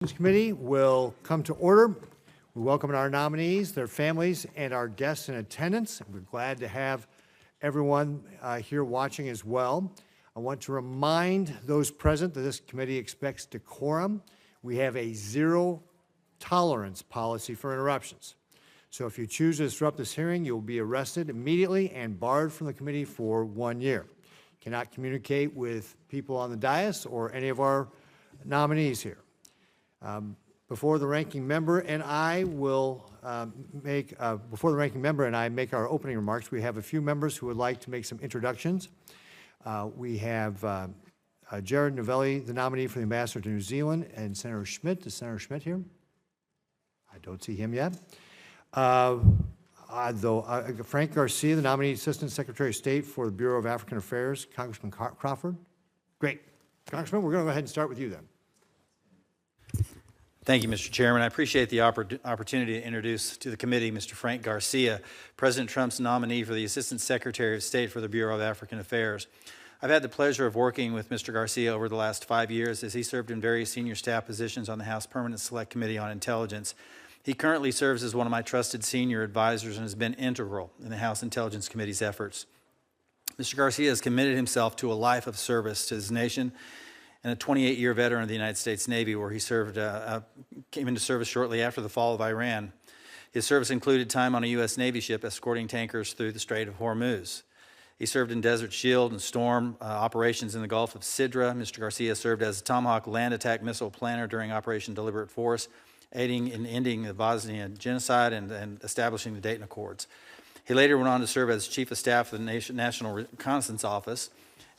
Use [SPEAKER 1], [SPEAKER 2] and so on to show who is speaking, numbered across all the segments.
[SPEAKER 1] This committee will come to order. We welcome our nominees, their families, and our guests in attendance. We're glad to have everyone here watching as well. I want to remind those present that this committee expects decorum. We have a zero tolerance policy for interruptions. So if you choose to disrupt this hearing, you'll be arrested immediately and barred from the committee for 1 year. You cannot communicate with people on the dais or any of our nominees here. Before the ranking member and I make our opening remarks, we have a few members who would like to make some introductions. We have Jared Novelli, the nominee for the ambassador to New Zealand, and Senator Schmidt. Is Senator Schmidt here? I don't see him yet. Frank Garcia, the nominee Assistant Secretary of State for the Bureau of African Affairs, Congressman Crawford. Great. Congressman, we're going to go ahead and start with you then.
[SPEAKER 2] Thank you, Mr. Chairman. I appreciate the opportunity to introduce to the committee Mr. Frank Garcia, President Trump's nominee for the Assistant Secretary of State for the Bureau of African Affairs. I've had the pleasure of working with Mr. Garcia over the last 5 years as he served in various senior staff positions on the House Permanent Select Committee on Intelligence. He currently serves as one of my trusted senior advisors and has been integral in the House Intelligence Committee's efforts. Mr. Garcia has committed himself to a life of service to his nation and a 28-year veteran of the United States Navy, where he came into service shortly after the fall of Iran. His service included time on a U.S. Navy ship escorting tankers through the Strait of Hormuz. He served in Desert Shield and Storm operations in the Gulf of Sidra. Mr. Garcia served as a Tomahawk land attack missile planner during Operation Deliberate Force, aiding in ending the Bosnian genocide and establishing the Dayton Accords. He later went on to serve as Chief of Staff of the National Reconnaissance Office.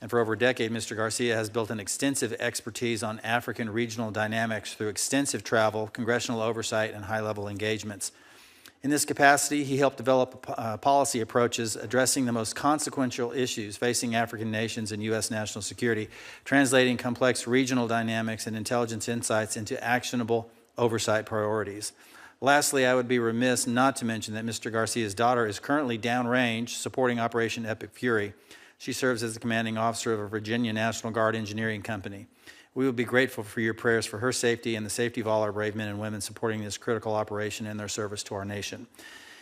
[SPEAKER 2] And for over a decade, Mr. Garcia has built an extensive expertise on African regional dynamics through extensive travel, congressional oversight, and high-level engagements. In this capacity, he helped develop policy approaches addressing the most consequential issues facing African nations and U.S. national security, translating complex regional dynamics and intelligence insights into actionable oversight priorities. Lastly, I would be remiss not to mention that Mr. Garcia's daughter is currently downrange supporting Operation Epic Fury. She serves as the commanding officer of a Virginia National Guard engineering company. We would be grateful for your prayers for her safety and the safety of all our brave men and women supporting this critical operation and their service to our nation.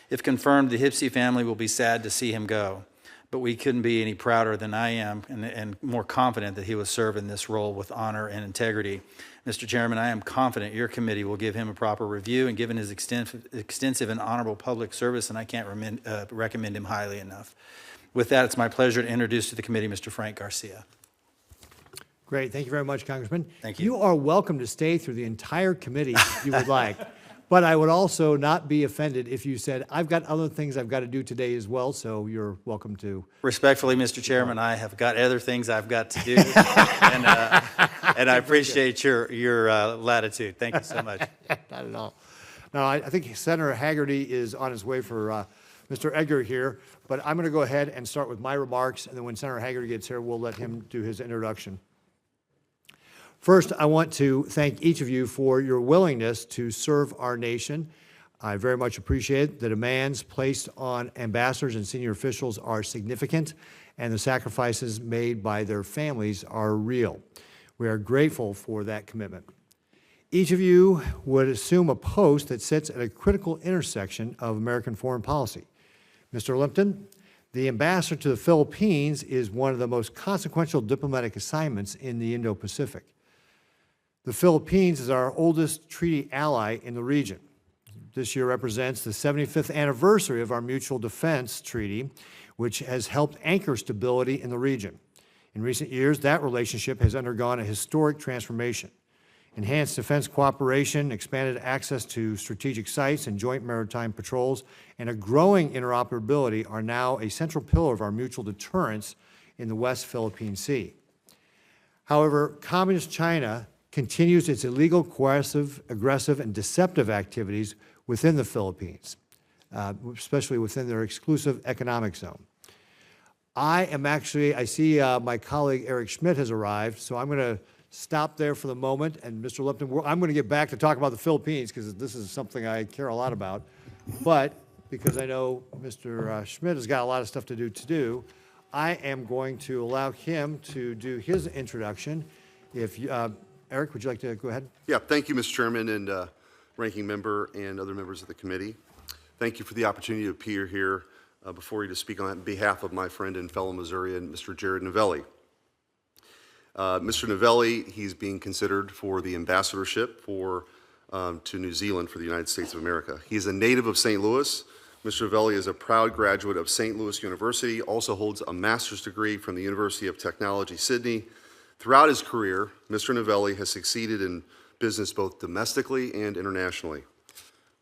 [SPEAKER 2] If confirmed, the Hipsey family will be sad to see him go, but we couldn't be any prouder than I am and more confident that he will serve in this role with honor and integrity. Mr. Chairman, I am confident your committee will give him a proper review, and given his extensive and honorable public service, and I can't recommend him highly enough. With that, it's my pleasure to introduce to the committee Mr. Frank Garcia.
[SPEAKER 1] Great. Thank you very much, Congressman.
[SPEAKER 2] Thank you.
[SPEAKER 1] You are welcome to stay through the entire committee if you would like. But I would also not be offended if you said, I've got other things I've got to do today as well, so you're welcome to.
[SPEAKER 2] Respectfully, Mr. Chairman, I have got other things I've got to do, and I appreciate your latitude. Thank you so much.
[SPEAKER 1] Not at all. No, I think Senator Haggerty is on his way for Mr. Edgar here, but I'm going to go ahead and start with my remarks, and then when Senator Haggerty gets here, we'll let him do his introduction. First, I want to thank each of you for your willingness to serve our nation. I very much appreciate the demands placed on ambassadors and senior officials are significant, and the sacrifices made by their families are real. We are grateful for that commitment. Each of you would assume a post that sits at a critical intersection of American foreign policy. Mr. Lipton, the ambassador to the Philippines is one of the most consequential diplomatic assignments in the Indo-Pacific. The Philippines is our oldest treaty ally in the region. This year represents the 75th anniversary of our mutual defense treaty, which has helped anchor stability in the region. In recent years, that relationship has undergone a historic transformation. Enhanced defense cooperation, expanded access to strategic sites and joint maritime patrols, and a growing interoperability are now a central pillar of our mutual deterrence in the West Philippine Sea. However, Communist China continues its illegal, coercive, aggressive, and deceptive activities within the Philippines, especially within their exclusive economic zone. I see my colleague Eric Schmidt has arrived, so I'm going to stop there for the moment. And Mr. Lipton, I'm going to get back to talk about the Philippines because this is something I care a lot about. But because I know Mr. Schmidt has got a lot of stuff to do, I am going to allow him to do his introduction. If Eric, would you like to go ahead?
[SPEAKER 3] Yeah, thank you, Mr. Chairman and Ranking Member and other members of the committee. Thank you for the opportunity to appear here before you to speak on behalf of my friend and fellow Missourian, Mr. Jared Novelli. Mr. Novelli, he's being considered for the ambassadorship to New Zealand for the United States of America. He is a native of St. Louis. Mr. Novelli is a proud graduate of St. Louis University, also holds a master's degree from the University of Technology, Sydney. Throughout his career, Mr. Novelli has succeeded in business both domestically and internationally.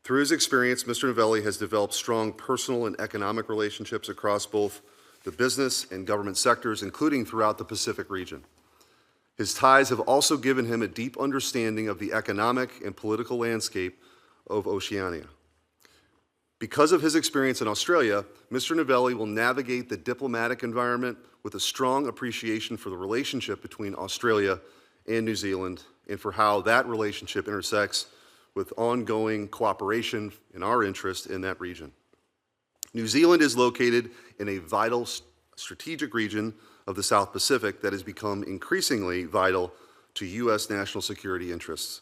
[SPEAKER 3] Through his experience, Mr. Novelli has developed strong personal and economic relationships across both the business and government sectors, including throughout the Pacific region. His ties have also given him a deep understanding of the economic and political landscape of Oceania. Because of his experience in Australia, Mr. Novelli will navigate the diplomatic environment with a strong appreciation for the relationship between Australia and New Zealand and for how that relationship intersects with ongoing cooperation in our interest in that region. New Zealand is located in a vital strategic region of the South Pacific that has become increasingly vital to U.S. national security interests.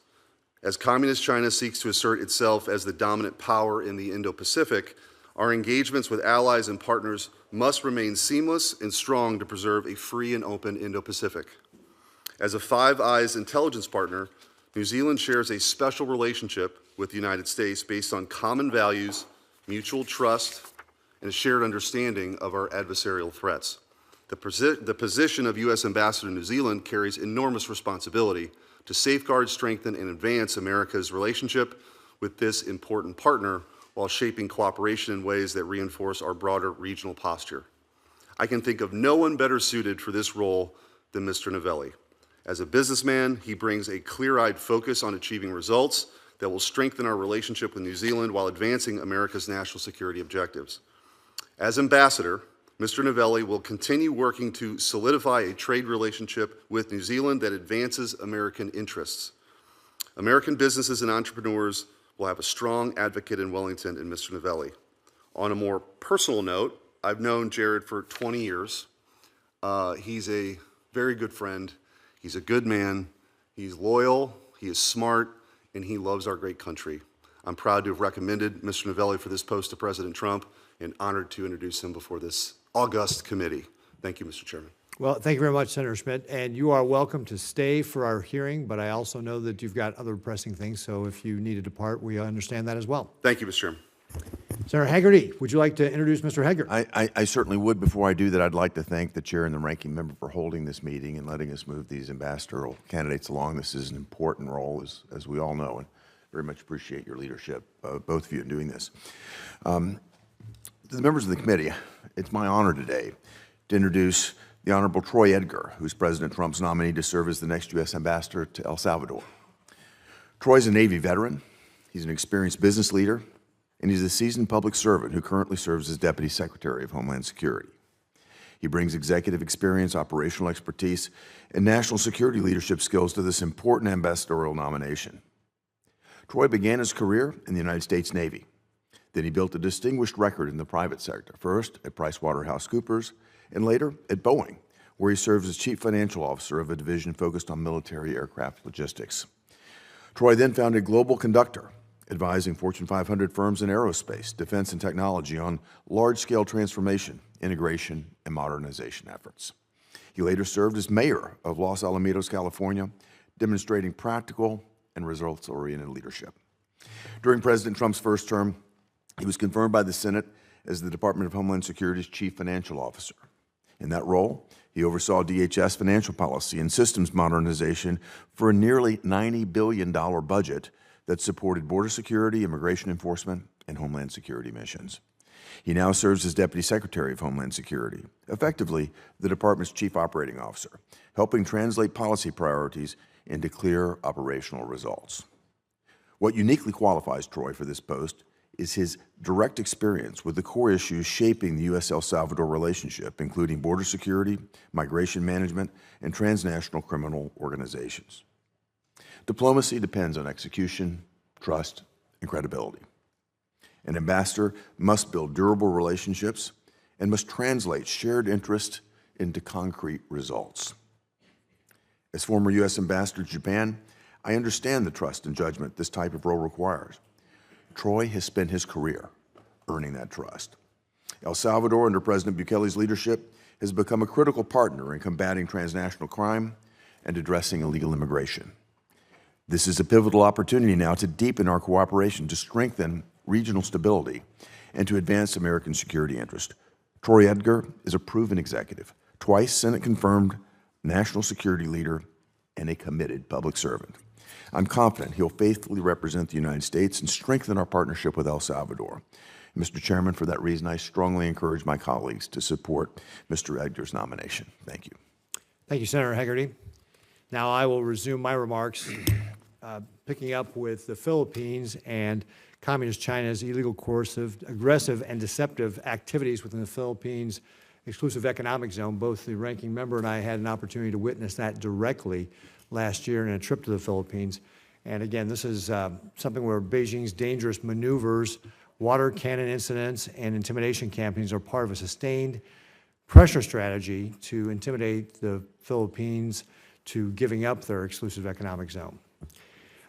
[SPEAKER 3] As Communist China seeks to assert itself as the dominant power in the Indo-Pacific, our engagements with allies and partners must remain seamless and strong to preserve a free and open Indo-Pacific. As a Five Eyes intelligence partner, New Zealand shares a special relationship with the United States based on common values, mutual trust, and a shared understanding of our adversarial threats. The position of U.S. Ambassador to New Zealand carries enormous responsibility to safeguard, strengthen, and advance America's relationship with this important partner while shaping cooperation in ways that reinforce our broader regional posture. I can think of no one better suited for this role than Mr. Novelli. As a businessman, he brings a clear-eyed focus on achieving results that will strengthen our relationship with New Zealand while advancing America's national security objectives. As ambassador, Mr. Novelli will continue working to solidify a trade relationship with New Zealand that advances American interests. American businesses and entrepreneurs will have a strong advocate in Wellington in Mr. Novelli. On a more personal note, I've known Jared for 20 years. He's a very good friend. He's a good man. He's loyal. He is smart, and he loves our great country. I'm proud to have recommended Mr. Novelli for this post to President Trump and honored to introduce him before this august committee. Thank you, Mr. Chairman.
[SPEAKER 1] Well, thank you very much, Senator Schmidt. And you are welcome to stay for our hearing, but I also know that you've got other pressing things, so if you need to depart, we understand that as well.
[SPEAKER 3] Thank you, Mr. Chairman.
[SPEAKER 1] Senator Haggerty, would you like to introduce Mr. Haggard?
[SPEAKER 4] I certainly would. Before I do that, I'd like to thank the chair and the ranking member for holding this meeting and letting us move these ambassadorial candidates along. This is an important role, as we all know, and very much appreciate your leadership, both of you, in doing this. To the members of the committee, it's my honor today to introduce the Honorable Troy Edgar, who's President Trump's nominee to serve as the next U.S. ambassador to El Salvador. Troy's a Navy veteran, he's an experienced business leader, and he's a seasoned public servant who currently serves as Deputy Secretary of Homeland Security. He brings executive experience, operational expertise, and national security leadership skills to this important ambassadorial nomination. Troy began his career in the United States Navy. Then he built a distinguished record in the private sector, first at PricewaterhouseCoopers and later at Boeing, where he served as Chief Financial Officer of a division focused on military aircraft logistics. Troy then founded Global Conductor, advising Fortune 500 firms in aerospace, defense, and technology on large-scale transformation, integration, and modernization efforts. He later served as mayor of Los Alamitos, California, demonstrating practical and results-oriented leadership. During President Trump's first term, he was confirmed by the Senate as the Department of Homeland Security's Chief Financial Officer. In that role, he oversaw DHS financial policy and systems modernization for a nearly $90 billion budget that supported border security, immigration enforcement, and Homeland Security missions. He now serves as Deputy Secretary of Homeland Security, effectively the department's Chief Operating Officer, helping translate policy priorities into clear operational results. What uniquely qualifies Troy for this post is his direct experience with the core issues shaping the U.S.-El Salvador relationship, including border security, migration management, and transnational criminal organizations. Diplomacy depends on execution, trust, and credibility. An ambassador must build durable relationships and must translate shared interest into concrete results. As former U.S. Ambassador to Japan, I understand the trust and judgment this type of role requires. Troy has spent his career earning that trust. El Salvador, under President Bukele's leadership, has become a critical partner in combating transnational crime and addressing illegal immigration. This is a pivotal opportunity now to deepen our cooperation, to strengthen regional stability, and to advance American security interests. Troy Edgar is a proven executive, twice Senate-confirmed national security leader, and a committed public servant. I'm confident he'll faithfully represent the United States and strengthen our partnership with El Salvador. Mr. Chairman, for that reason, I strongly encourage my colleagues to support Mr. Edgar's nomination. Thank you.
[SPEAKER 1] Thank you, Senator Hagerty. Now I will resume my remarks, picking up with the Philippines and Communist China's illegal, coercive, aggressive, and deceptive activities within the Philippines exclusive economic zone. Both the ranking member and I had an opportunity to witness that directly last year in a trip to the Philippines. And again, this is something where Beijing's dangerous maneuvers, water cannon incidents, and intimidation campaigns are part of a sustained pressure strategy to intimidate the Philippines to giving up their exclusive economic zone.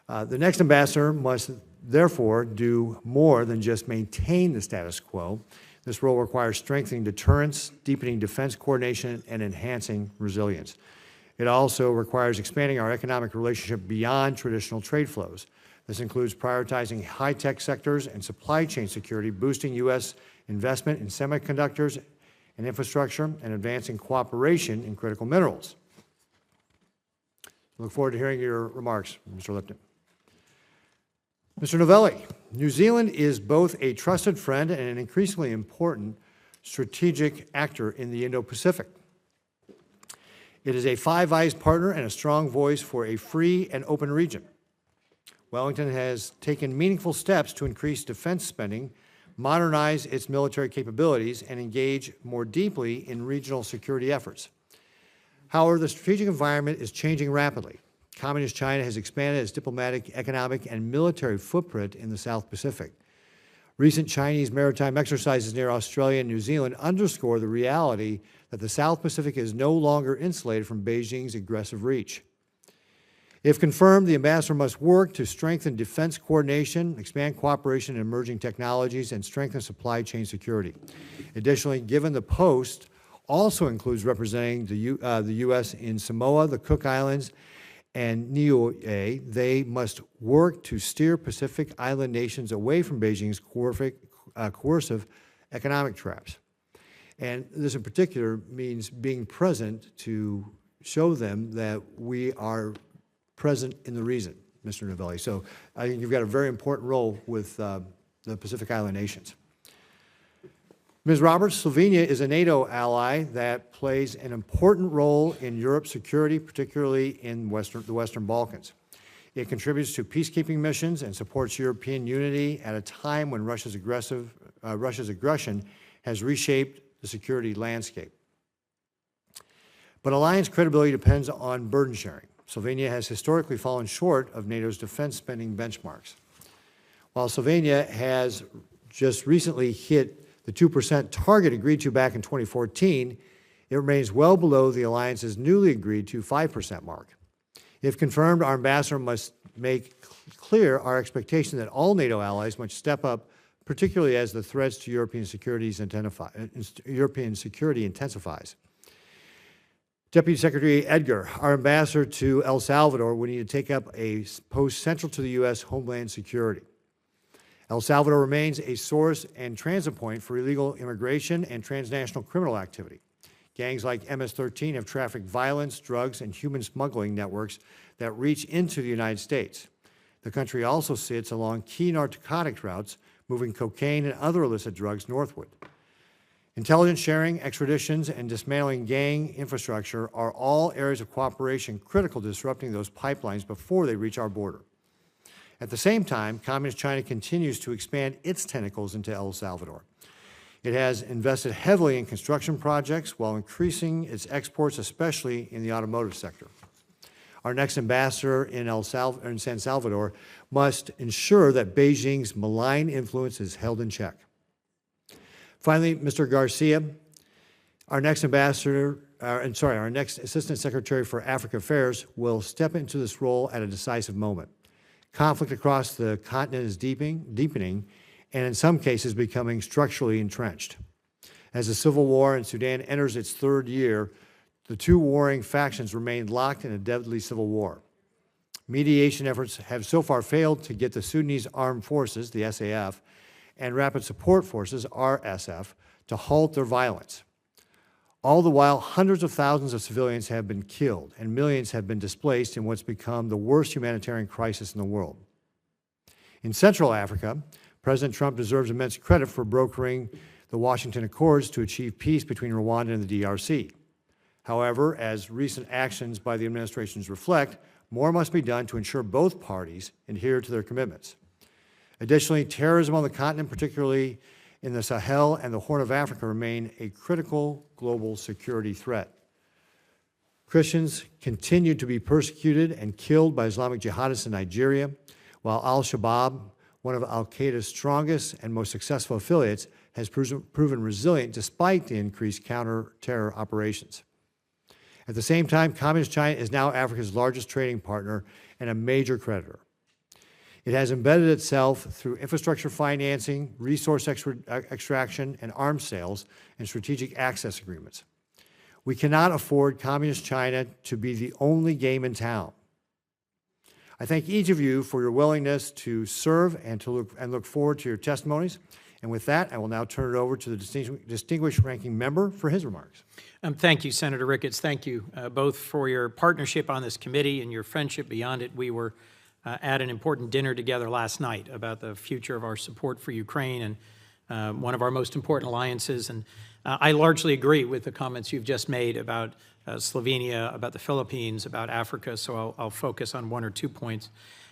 [SPEAKER 1] The next ambassador must therefore do more than just maintain the status quo. This role requires strengthening deterrence, deepening defense coordination, and enhancing resilience. It also requires expanding our economic relationship beyond traditional trade flows. This includes prioritizing high-tech sectors and supply chain security, boosting U.S. investment in semiconductors and infrastructure, and advancing cooperation in critical minerals. I look forward to hearing your remarks, Mr. Lipton. Mr. Novelli, New Zealand is both a trusted friend and an increasingly important strategic actor in the Indo-Pacific. It is a Five Eyes partner and a strong voice for a free and open region. Wellington has taken meaningful steps to increase defense spending, modernize its military capabilities, and engage more deeply in regional security efforts. However, the strategic environment is changing rapidly. Communist China has expanded its diplomatic, economic, and military footprint in the South Pacific. Recent Chinese maritime exercises near Australia and New Zealand underscore the reality that the South Pacific is no longer insulated from Beijing's aggressive reach. If confirmed, the ambassador must work to strengthen defense coordination, expand cooperation in emerging technologies, and strengthen supply chain security. Additionally, given the post also includes representing the U.S. in Samoa, the Cook Islands, and Niue, they must work to steer Pacific Island nations away from Beijing's coercive economic traps. And this in particular means being present to show them that we are present in the region, Mr. Novelli. So I think you've got a very important role with the Pacific Island nations. Ms. Roberts, Slovenia is a NATO ally that plays an important role in Europe's security, particularly in the Western Balkans. It contributes to peacekeeping missions and supports European unity at a time when Russia's aggression has reshaped the security landscape. But alliance credibility depends on burden sharing. Slovenia has historically fallen short of NATO's defense spending benchmarks. While Slovenia has just recently hit the 2% target agreed to back in 2014, it remains well below the alliance's newly agreed to 5% mark. If confirmed, our ambassador must make clear our expectation that all NATO allies must step up, particularly as the threats to European security intensifies. Deputy Secretary Edgar, our ambassador to El Salvador, will need to take up a post central to the U.S. Homeland Security. El Salvador remains a source and transit point for illegal immigration and transnational criminal activity. Gangs like MS-13 have trafficked violence, drugs, and human smuggling networks that reach into the United States. The country also sits along key narcotic routes, moving cocaine and other illicit drugs northward. Intelligence sharing, extraditions, and dismantling gang infrastructure are all areas of cooperation critical to disrupting those pipelines before they reach our border. At the same time, Communist China continues to expand its tentacles into El Salvador. It has invested heavily in construction projects while increasing its exports, especially in the automotive sector. Our next ambassador in San Salvador must ensure that Beijing's malign influence is held in check. Finally, Mr. Garcia, Our next ambassador, our next Assistant Secretary for African Affairs will step into this role at a decisive moment. Conflict across the continent is deepening, and in some cases becoming structurally entrenched. As the civil war in Sudan enters its third year, the two warring factions remain locked in a deadly civil war. Mediation efforts have so far failed to get the Sudanese Armed Forces, the SAF, and Rapid Support Forces, RSF, to halt their violence. All the while, hundreds of thousands of civilians have been killed and millions have been displaced in what's become the worst humanitarian crisis in the world. In Central Africa, President Trump deserves immense credit for brokering the Washington Accords to achieve peace between Rwanda and the DRC. However, as recent actions by the administrations reflect, more must be done to ensure both parties adhere to their commitments. Additionally, terrorism on the continent, particularly in the Sahel and the Horn of Africa, remain a critical global security threat. Christians continue to be persecuted and killed by Islamic jihadists in Nigeria, while al-Shabaab, one of al-Qaeda's strongest and most successful affiliates, has proven resilient despite the increased counter-terror operations. At the same time, Communist China is now Africa's largest trading partner and a major creditor. It has embedded itself through infrastructure financing, resource extraction, and arms sales, and strategic access agreements. We cannot afford Communist China to be the only game in town. I thank each of you for your willingness to serve and to look forward to your testimonies. And with that, I will now turn it over to the distinguished ranking member for his remarks.
[SPEAKER 5] Thank you, Senator Ricketts. Thank you both for your partnership on this committee and your friendship beyond it. We were at an important dinner together last night about the future of our support for Ukraine and one of our most important alliances. And I largely agree with the comments you've just made about Slovenia, about the Philippines, about Africa, so I'll focus on one or 2 points.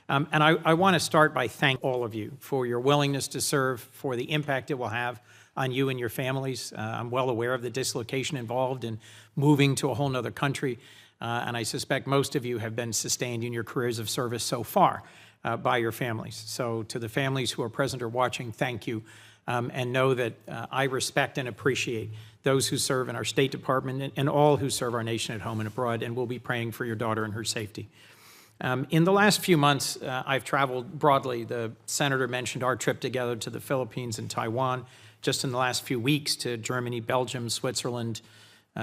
[SPEAKER 5] And I want to start by thanking all of you for your willingness to serve, for the impact it will have on you and your families. I'm well aware of the dislocation involved in moving to a whole other country, and I suspect most of you have been sustained in your careers of service so far by your families. So to the families who are present or watching, thank you, and know that I respect and appreciate those who serve in our State Department and all who serve our nation at home and abroad, and we'll be praying for your daughter and her safety. In the last few months, I've traveled broadly. The senator mentioned our trip together to the Philippines and Taiwan. Just in the last few weeks to Germany, Belgium, Switzerland,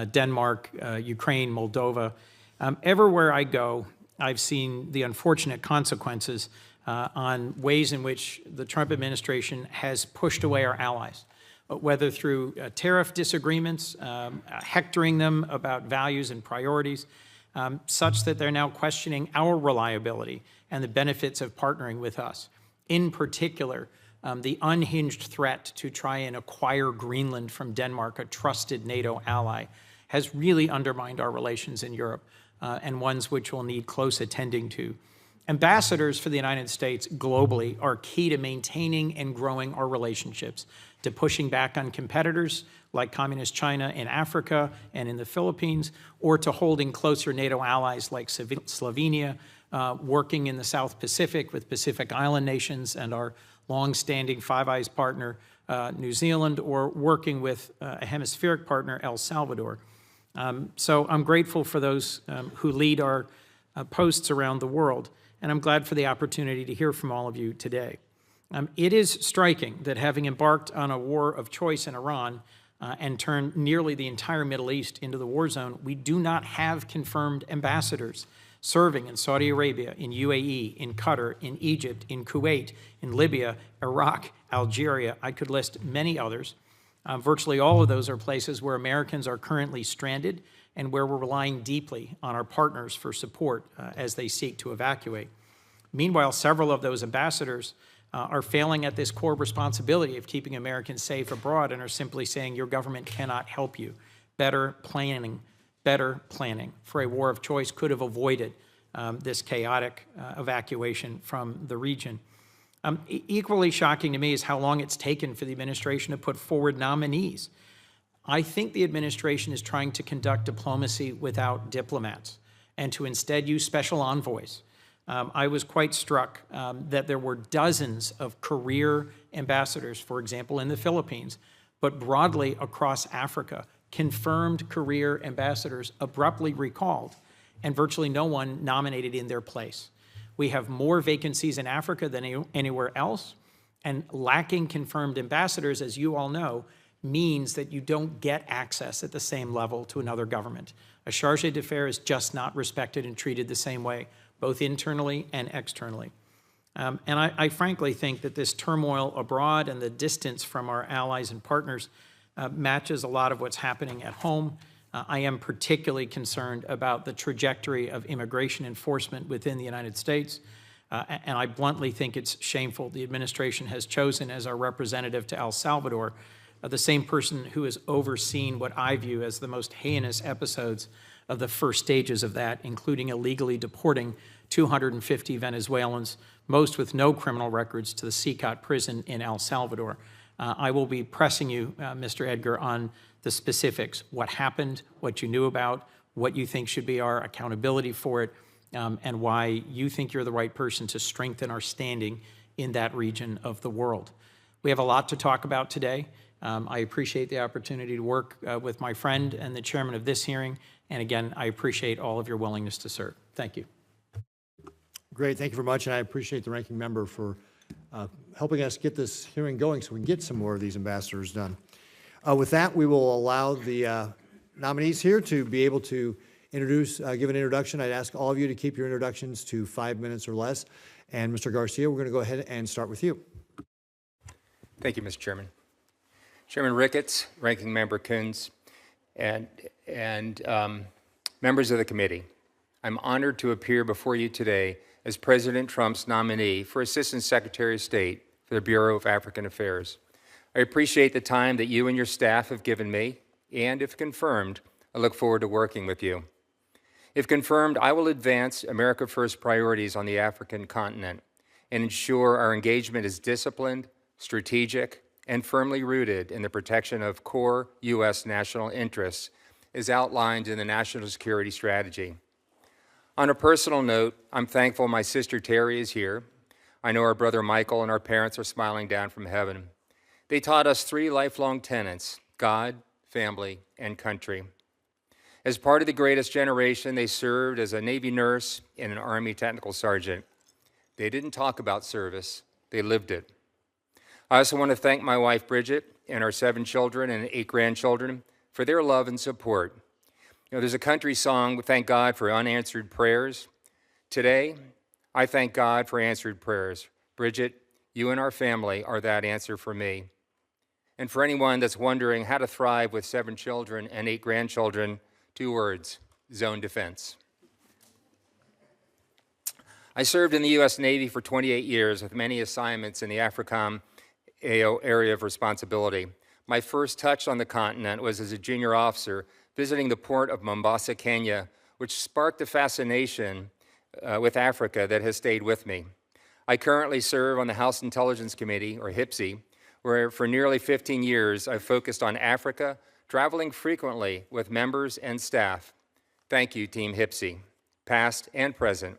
[SPEAKER 5] Denmark, Ukraine, Moldova. Everywhere I go, I've seen the unfortunate consequences on ways in which the Trump administration has pushed away our allies, whether through tariff disagreements, hectoring them about values and priorities, such that they're now questioning our reliability and the benefits of partnering with us. In particular, the unhinged threat to try and acquire Greenland from Denmark, a trusted NATO ally, has really undermined our relations in Europe, and ones which will need close attending to. Ambassadors for the United States globally are key to maintaining and growing our relationships, to pushing back on competitors like Communist China in Africa and in the Philippines, or to holding closer NATO allies like Slovenia, working in the South Pacific with Pacific Island nations and our long-standing Five Eyes partner, New Zealand, or working with a hemispheric partner, El Salvador. So I'm grateful for those who lead our posts around the world, and I'm glad for the opportunity to hear from all of you today. It is striking that having embarked on a war of choice in Iran and turned nearly the entire Middle East into the war zone, we do not have confirmed ambassadors serving in Saudi Arabia, in UAE, in Qatar, in Egypt, in Kuwait, in Libya, Iraq, Algeria. I could list many others. Virtually all of those are places where Americans are currently stranded and where we're relying deeply on our partners for support as they seek to evacuate. Meanwhile, several of those ambassadors are failing at this core responsibility of keeping Americans safe abroad and are simply saying your government cannot help you. Better planning for a war of choice could have avoided this chaotic evacuation from the region. Equally shocking to me is how long it's taken for the administration to put forward nominees. I think the administration is trying to conduct diplomacy without diplomats and to instead use special envoys. I was quite struck that there were dozens of career ambassadors, for example, in the Philippines, but broadly across Africa, confirmed career ambassadors abruptly recalled and virtually no one nominated in their place. We have more vacancies in Africa than anywhere else, and lacking confirmed ambassadors, as you all know, means that you don't get access at the same level to another government. A charge d'affaires is just not respected and treated the same way, both internally and externally. And I frankly think that this turmoil abroad and the distance from our allies and partners matches a lot of what's happening at home. I am particularly concerned about the trajectory of immigration enforcement within the United States. And I bluntly think it's shameful the administration has chosen as our representative to El Salvador the same person who has overseen what I view as the most heinous episodes of the first stages of that, including illegally deporting 250 Venezuelans, most with no criminal records, to the CICOT prison in El Salvador. I will be pressing you, Mr. Edgar, on the specifics, what happened, what you knew about, what you think should be our accountability for it, and why you think you're the right person to strengthen our standing in that region of the world. We have a lot to talk about today. I appreciate the opportunity to work with my friend and the chairman of this hearing, and again, I appreciate all of your willingness to serve. Thank you.
[SPEAKER 1] Great, thank you very much, and I appreciate the ranking member for helping us get this hearing going so we can get some more of these ambassadors done. With that, we will allow the nominees here to be able to introduce, give an introduction. I'd ask all of you to keep your introductions to 5 minutes or less. And Mr. Garcia, we're going to go ahead and start with you.
[SPEAKER 6] Thank you, Mr. Chairman. Chairman Ricketts, Ranking Member Coons, and members of the committee, I'm honored to appear before you today as President Trump's nominee for Assistant Secretary of State for the Bureau of African Affairs. I appreciate the time that you and your staff have given me, and if confirmed, I look forward to working with you. If confirmed, I will advance America First priorities on the African continent and ensure our engagement is disciplined, strategic, and firmly rooted in the protection of core U.S. national interests as outlined in the National Security Strategy. On a personal note, I'm thankful my sister Terry is here. I know our brother Michael and our parents are smiling down from heaven. They taught us 3 lifelong tenets: God, family, and country. As part of the greatest generation, they served as a Navy nurse and an Army technical sergeant. They didn't talk about service, they lived it. I also want to thank my wife Bridget and our 7 children and 8 grandchildren for their love and support. You know, there's a country song, thank God for unanswered prayers. Today, I thank God for answered prayers. Bridget, you and our family are that answer for me. And for anyone that's wondering how to thrive with 7 children and 8 grandchildren, 2 words: zone defense. I served in the U.S. Navy for 28 years with many assignments in the AFRICOM AO area of responsibility. My first touch on the continent was as a junior officer visiting the port of Mombasa, Kenya, which sparked a fascination with Africa that has stayed with me. I currently serve on the House Intelligence Committee, or HIPSI, where for nearly 15 years I've focused on Africa, traveling frequently with members and staff. Thank you, Team HIPSI, past and present.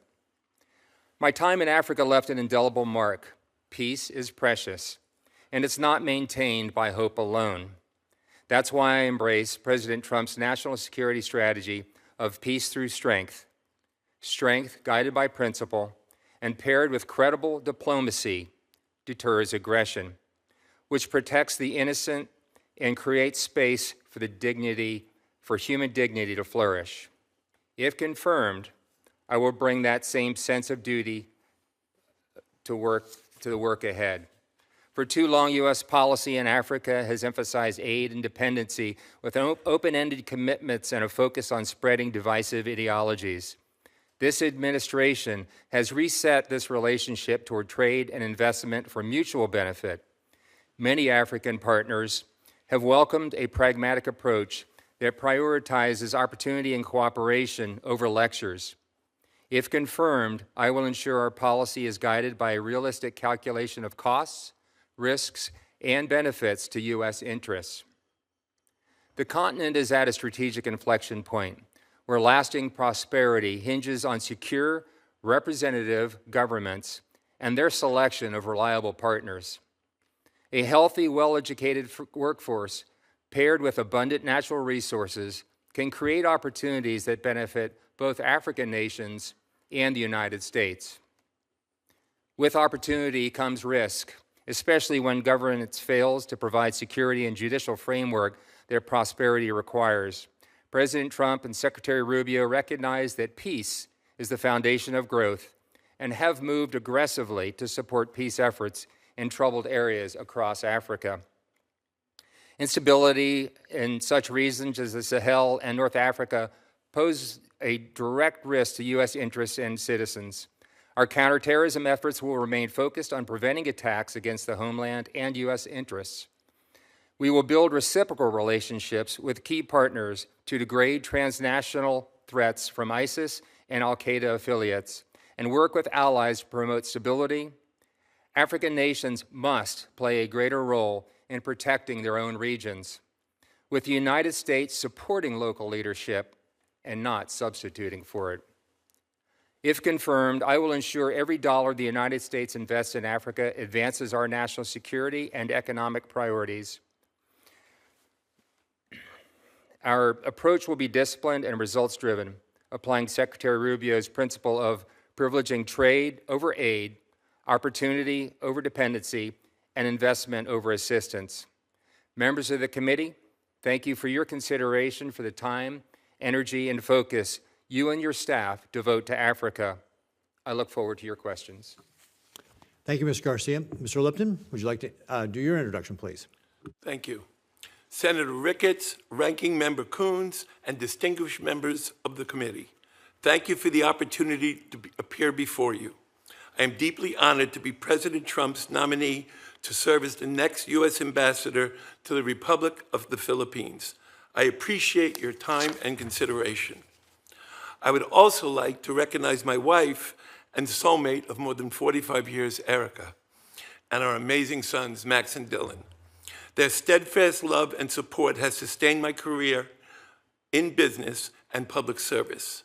[SPEAKER 6] My time in Africa left an indelible mark. Peace is precious, and it's not maintained by hope alone. That's why I embrace President Trump's national security strategy of peace through strength, strength guided by principle, and paired with credible diplomacy deters aggression, which protects the innocent and creates space for human dignity to flourish. If confirmed, I will bring that same sense of duty to the work ahead. For too long, U.S. policy in Africa has emphasized aid and dependency with open-ended commitments and a focus on spreading divisive ideologies. This administration has reset this relationship toward trade and investment for mutual benefit. Many African partners have welcomed a pragmatic approach that prioritizes opportunity and cooperation over lectures. If confirmed, I will ensure our policy is guided by a realistic calculation of costs, risks, and benefits to U.S. interests. The continent is at a strategic inflection point where lasting prosperity hinges on secure, representative governments and their selection of reliable partners. A healthy, well-educated workforce paired with abundant natural resources, can create opportunities that benefit both African nations and the United States. With opportunity comes risk, especially when governance fails to provide security and judicial framework that prosperity requires. President Trump and Secretary Rubio recognize that peace is the foundation of growth and have moved aggressively to support peace efforts in troubled areas across Africa. Instability in such regions as the Sahel and North Africa pose a direct risk to U.S. interests and citizens. Our counterterrorism efforts will remain focused on preventing attacks against the homeland and U.S. interests. We will build reciprocal relationships with key partners to degrade transnational threats from ISIS and al-Qaeda affiliates, and work with allies to promote stability. African nations must play a greater role in protecting their own regions, with the United States supporting local leadership and not substituting for it. If confirmed, I will ensure every dollar the United States invests in Africa advances our national security and economic priorities. Our approach will be disciplined and results-driven, applying Secretary Rubio's principle of privileging trade over aid, opportunity over dependency, and investment over assistance. Members of the committee, thank you for your consideration for the time, energy, and focus you and your staff devote to Africa. I look forward to your questions.
[SPEAKER 1] Thank you, Mr. Garcia. Mr. Lipton, would you like to do your introduction, please?
[SPEAKER 7] Thank you. Senator Ricketts, Ranking Member Coons, and distinguished members of the committee, thank you for the opportunity to appear before you. I am deeply honored to be President Trump's nominee to serve as the next U.S. ambassador to the Republic of the Philippines. I appreciate your time and consideration. I would also like to recognize my wife and soulmate of more than 45 years, Erica, and our amazing sons, Max and Dylan. Their steadfast love and support has sustained my career in business and public service.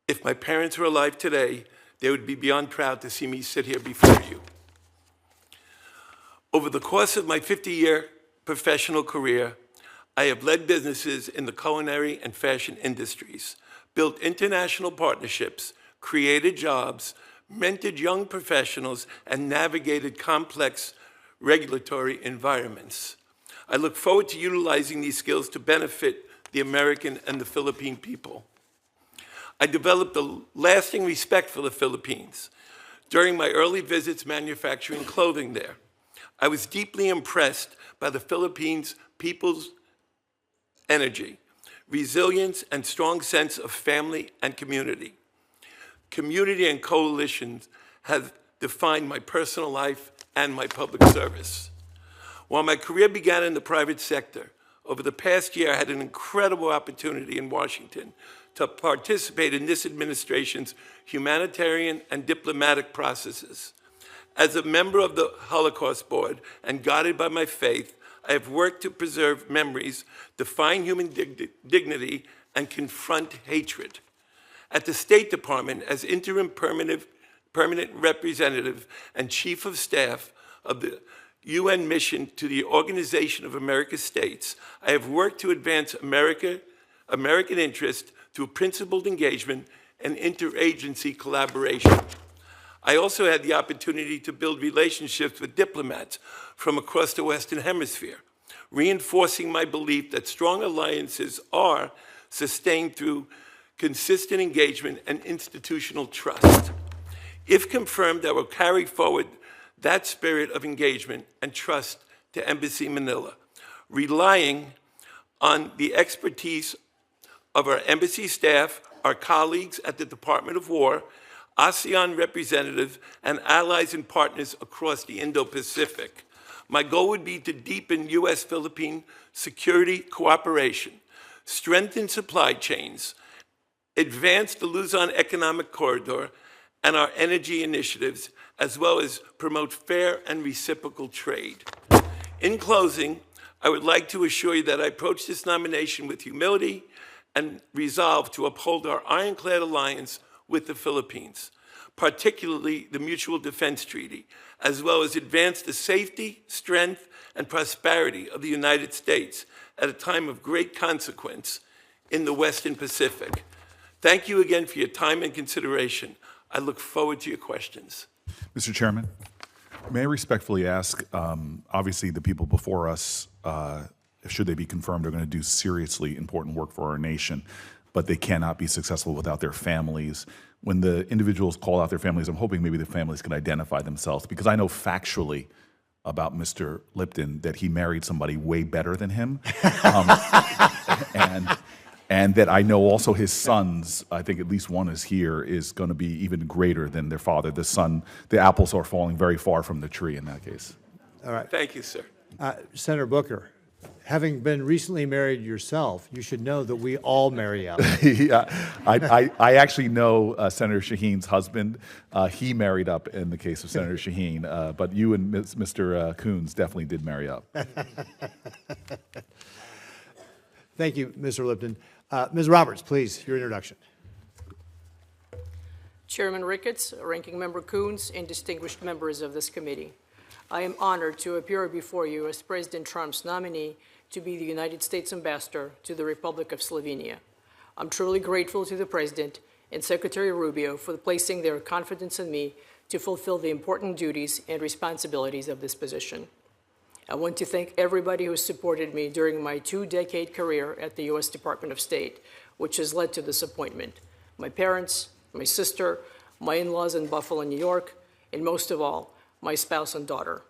[SPEAKER 7] If my parents were alive today, they would be beyond proud to see me sit here before you. Over the course of my 50-year professional career, I have led businesses in the culinary and fashion industries, built international partnerships, created jobs, mentored young professionals, and navigated complex regulatory environments. I look forward to utilizing these skills to benefit the American and the Philippine people. I developed a lasting respect for the Philippines during my early visits manufacturing clothing there. I was deeply impressed by the Philippines' people's energy, resilience, and strong sense of family and community. Community and coalitions have defined my personal life and my public service. While my career began in the private sector, over the past year I had an incredible opportunity in Washington to participate in this administration's humanitarian and diplomatic processes. As a member of the Holocaust Board and guided by my faith, I have worked to preserve memories, define human dignity, and confront hatred. At the State Department, as interim permanent representative and chief of staff of the UN mission to the Organization of American States, I have worked to advance American interest through principled engagement and interagency collaboration. I also had the opportunity to build relationships with diplomats from across the Western Hemisphere, reinforcing my belief that strong alliances are sustained through consistent engagement and institutional trust. If confirmed, I will carry forward that spirit of engagement and trust to Embassy Manila, relying on the expertise of our embassy staff, our colleagues at the Department of War, ASEAN representatives, and allies and partners across the Indo-Pacific. My goal would be to deepen U.S.-Philippine security cooperation, strengthen supply chains, advance the Luzon Economic Corridor, and our energy initiatives, as well as promote fair and reciprocal trade. In closing, I would like to assure you that I approach this nomination with humility and resolve to uphold our ironclad alliance with the Philippines. particularly the Mutual Defense Treaty, as well as advance the safety, strength, and prosperity of the United States at a time of great consequence in the Western Pacific. Thank you again for your time and consideration. I look forward to your questions.
[SPEAKER 8] Mr. Chairman, may I respectfully ask, obviously the people before us, should they be confirmed, are going to do seriously important work for our nation, but they cannot be successful without their families. When the individuals call out their families, I'm hoping maybe the families can identify themselves, because I know factually about Mr. Lipton that he married somebody way better than him. And that I know also his sons, I think at least one is here, is going to be even greater than their father. The apples are falling very far from the tree in that case.
[SPEAKER 1] All right.
[SPEAKER 7] Thank you, sir.
[SPEAKER 1] Senator Booker, having been recently married yourself, you should know that we all marry up.
[SPEAKER 8] Yeah, I actually know Senator Shaheen's husband. He married up in the case of Senator Shaheen, but you and Mr. Coons definitely did marry up.
[SPEAKER 1] Thank you, Mr. Lipton. Ms. Roberts, please, your introduction.
[SPEAKER 9] Chairman Ricketts, Ranking Member Coons, and distinguished members of this committee. I am honored to appear before you as President Trump's nominee to be the United States Ambassador to the Republic of Slovenia. I'm truly grateful to the President and Secretary Rubio for placing their confidence in me to fulfill the important duties and responsibilities of this position. I want to thank everybody who supported me during my 2-decade career at the U.S. Department of State, which has led to this appointment. My parents, my sister, my in-laws in Buffalo, New York, and most of all, my spouse and daughter.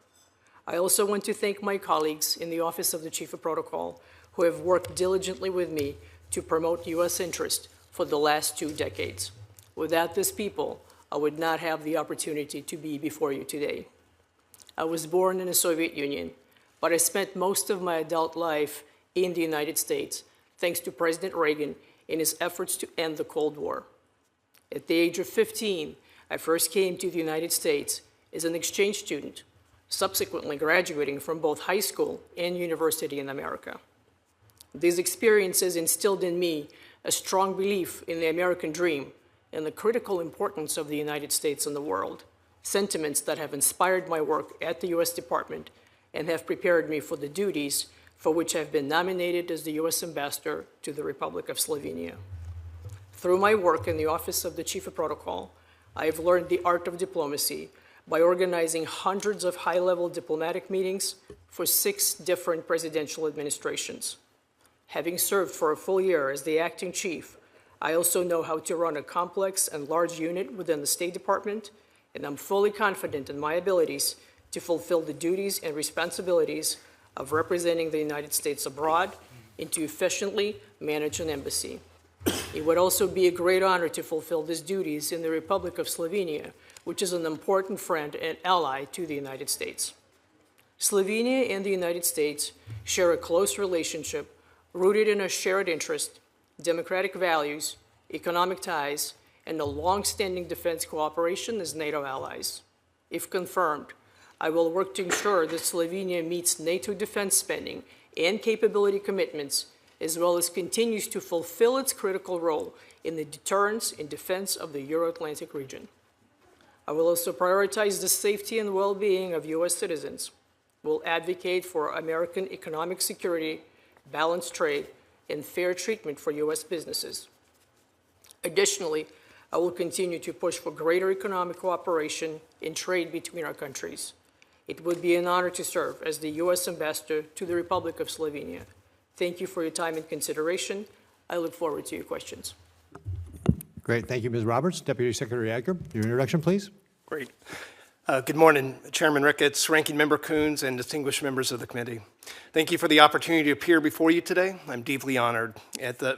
[SPEAKER 9] I also want to thank my colleagues in the Office of the Chief of Protocol who have worked diligently with me to promote U.S. interest for the last 2 decades. Without this people, I would not have the opportunity to be before you today. I was born in the Soviet Union, but I spent most of my adult life in the United States, thanks to President Reagan in his efforts to end the Cold War. At the age of 15, I first came to the United States as an exchange student, subsequently graduating from both high school and university in America. These experiences instilled in me a strong belief in the American dream and the critical importance of the United States in the world, sentiments that have inspired my work at the U.S. Department and have prepared me for the duties for which I've been nominated as the U.S. Ambassador to the Republic of Slovenia. Through my work in the Office of the Chief of Protocol, I have learned the art of diplomacy by organizing hundreds of high-level diplomatic meetings for 6 different presidential administrations. Having served for a full year as the acting chief, I also know how to run a complex and large unit within the State Department, and I'm fully confident in my abilities to fulfill the duties and responsibilities of representing the United States abroad and to efficiently manage an embassy. It would also be a great honor to fulfill these duties in the Republic of Slovenia, which is an important friend and ally to the United States. Slovenia and the United States share a close relationship rooted in a shared interest, democratic values, economic ties, and a long-standing defense cooperation as NATO allies. If confirmed, I will work to ensure that Slovenia meets NATO defense spending and capability commitments, as well as continues to fulfill its critical role in the deterrence and defense of the Euro-Atlantic region. I will also prioritize the safety and well-being of U.S. citizens, will advocate for American economic security, balanced trade, and fair treatment for U.S. businesses. Additionally, I will continue to push for greater economic cooperation and trade between our countries. It would be an honor to serve as the U.S. Ambassador to the Republic of Slovenia. Thank you for your time and consideration. I look forward to your questions.
[SPEAKER 1] Great. Thank you, Ms. Roberts. Deputy Secretary Edgar, your introduction, please.
[SPEAKER 10] Great. Good morning, Chairman Ricketts, Ranking Member Coons, and distinguished members of the committee. Thank you for the opportunity to appear before you today. I'm deeply honored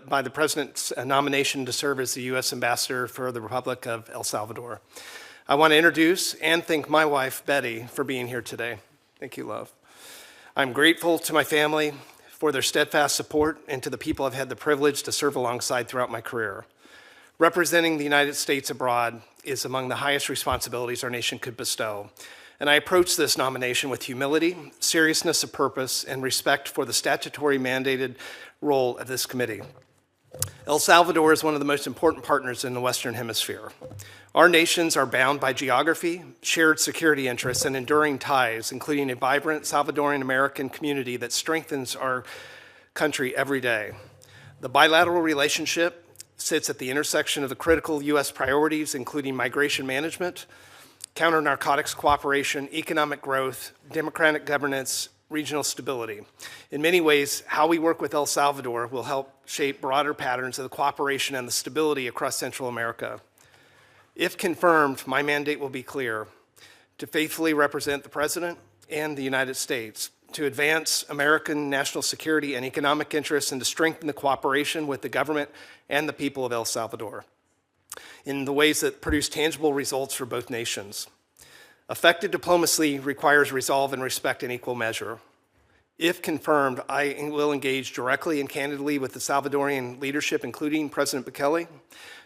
[SPEAKER 10] by the President's nomination to serve as the U.S. Ambassador for the Republic of El Salvador. I want to introduce and thank my wife, Betty, for being here today. Thank you, love. I'm grateful to my family for their steadfast support and to the people I've had the privilege to serve alongside throughout my career. Representing the United States abroad is among the highest responsibilities our nation could bestow, and I approach this nomination with humility, seriousness of purpose, and respect for the statutory mandated role of this committee. El Salvador is one of the most important partners in the Western Hemisphere. Our nations are bound by geography, shared security interests, and enduring ties, including a vibrant Salvadoran American community that strengthens our country every day. The bilateral relationship sits at the intersection of the critical U.S. priorities, including migration management, counter-narcotics cooperation, economic growth, democratic governance, regional stability. In many ways, how we work with El Salvador will help shape broader patterns of the cooperation and the stability across Central America. If confirmed, my mandate will be clear: to faithfully represent the President and the United States, to advance American national security and economic interests, and to strengthen the cooperation with the government and the people of El Salvador in the ways that produce tangible results for both nations. Effective diplomacy requires resolve and respect in equal measure. If confirmed, I will engage directly and candidly with the Salvadorian leadership, including President Bukele,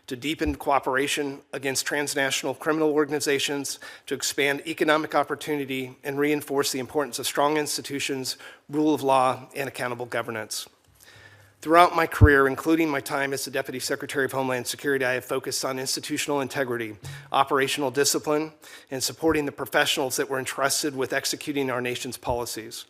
[SPEAKER 10] to deepen cooperation against transnational criminal organizations, to expand economic opportunity, and reinforce the importance of strong institutions, rule of law, and accountable governance. Throughout my career, including my time as the Deputy Secretary of Homeland Security, I have focused on institutional integrity, operational discipline, and supporting the professionals that were entrusted with executing our nation's policies.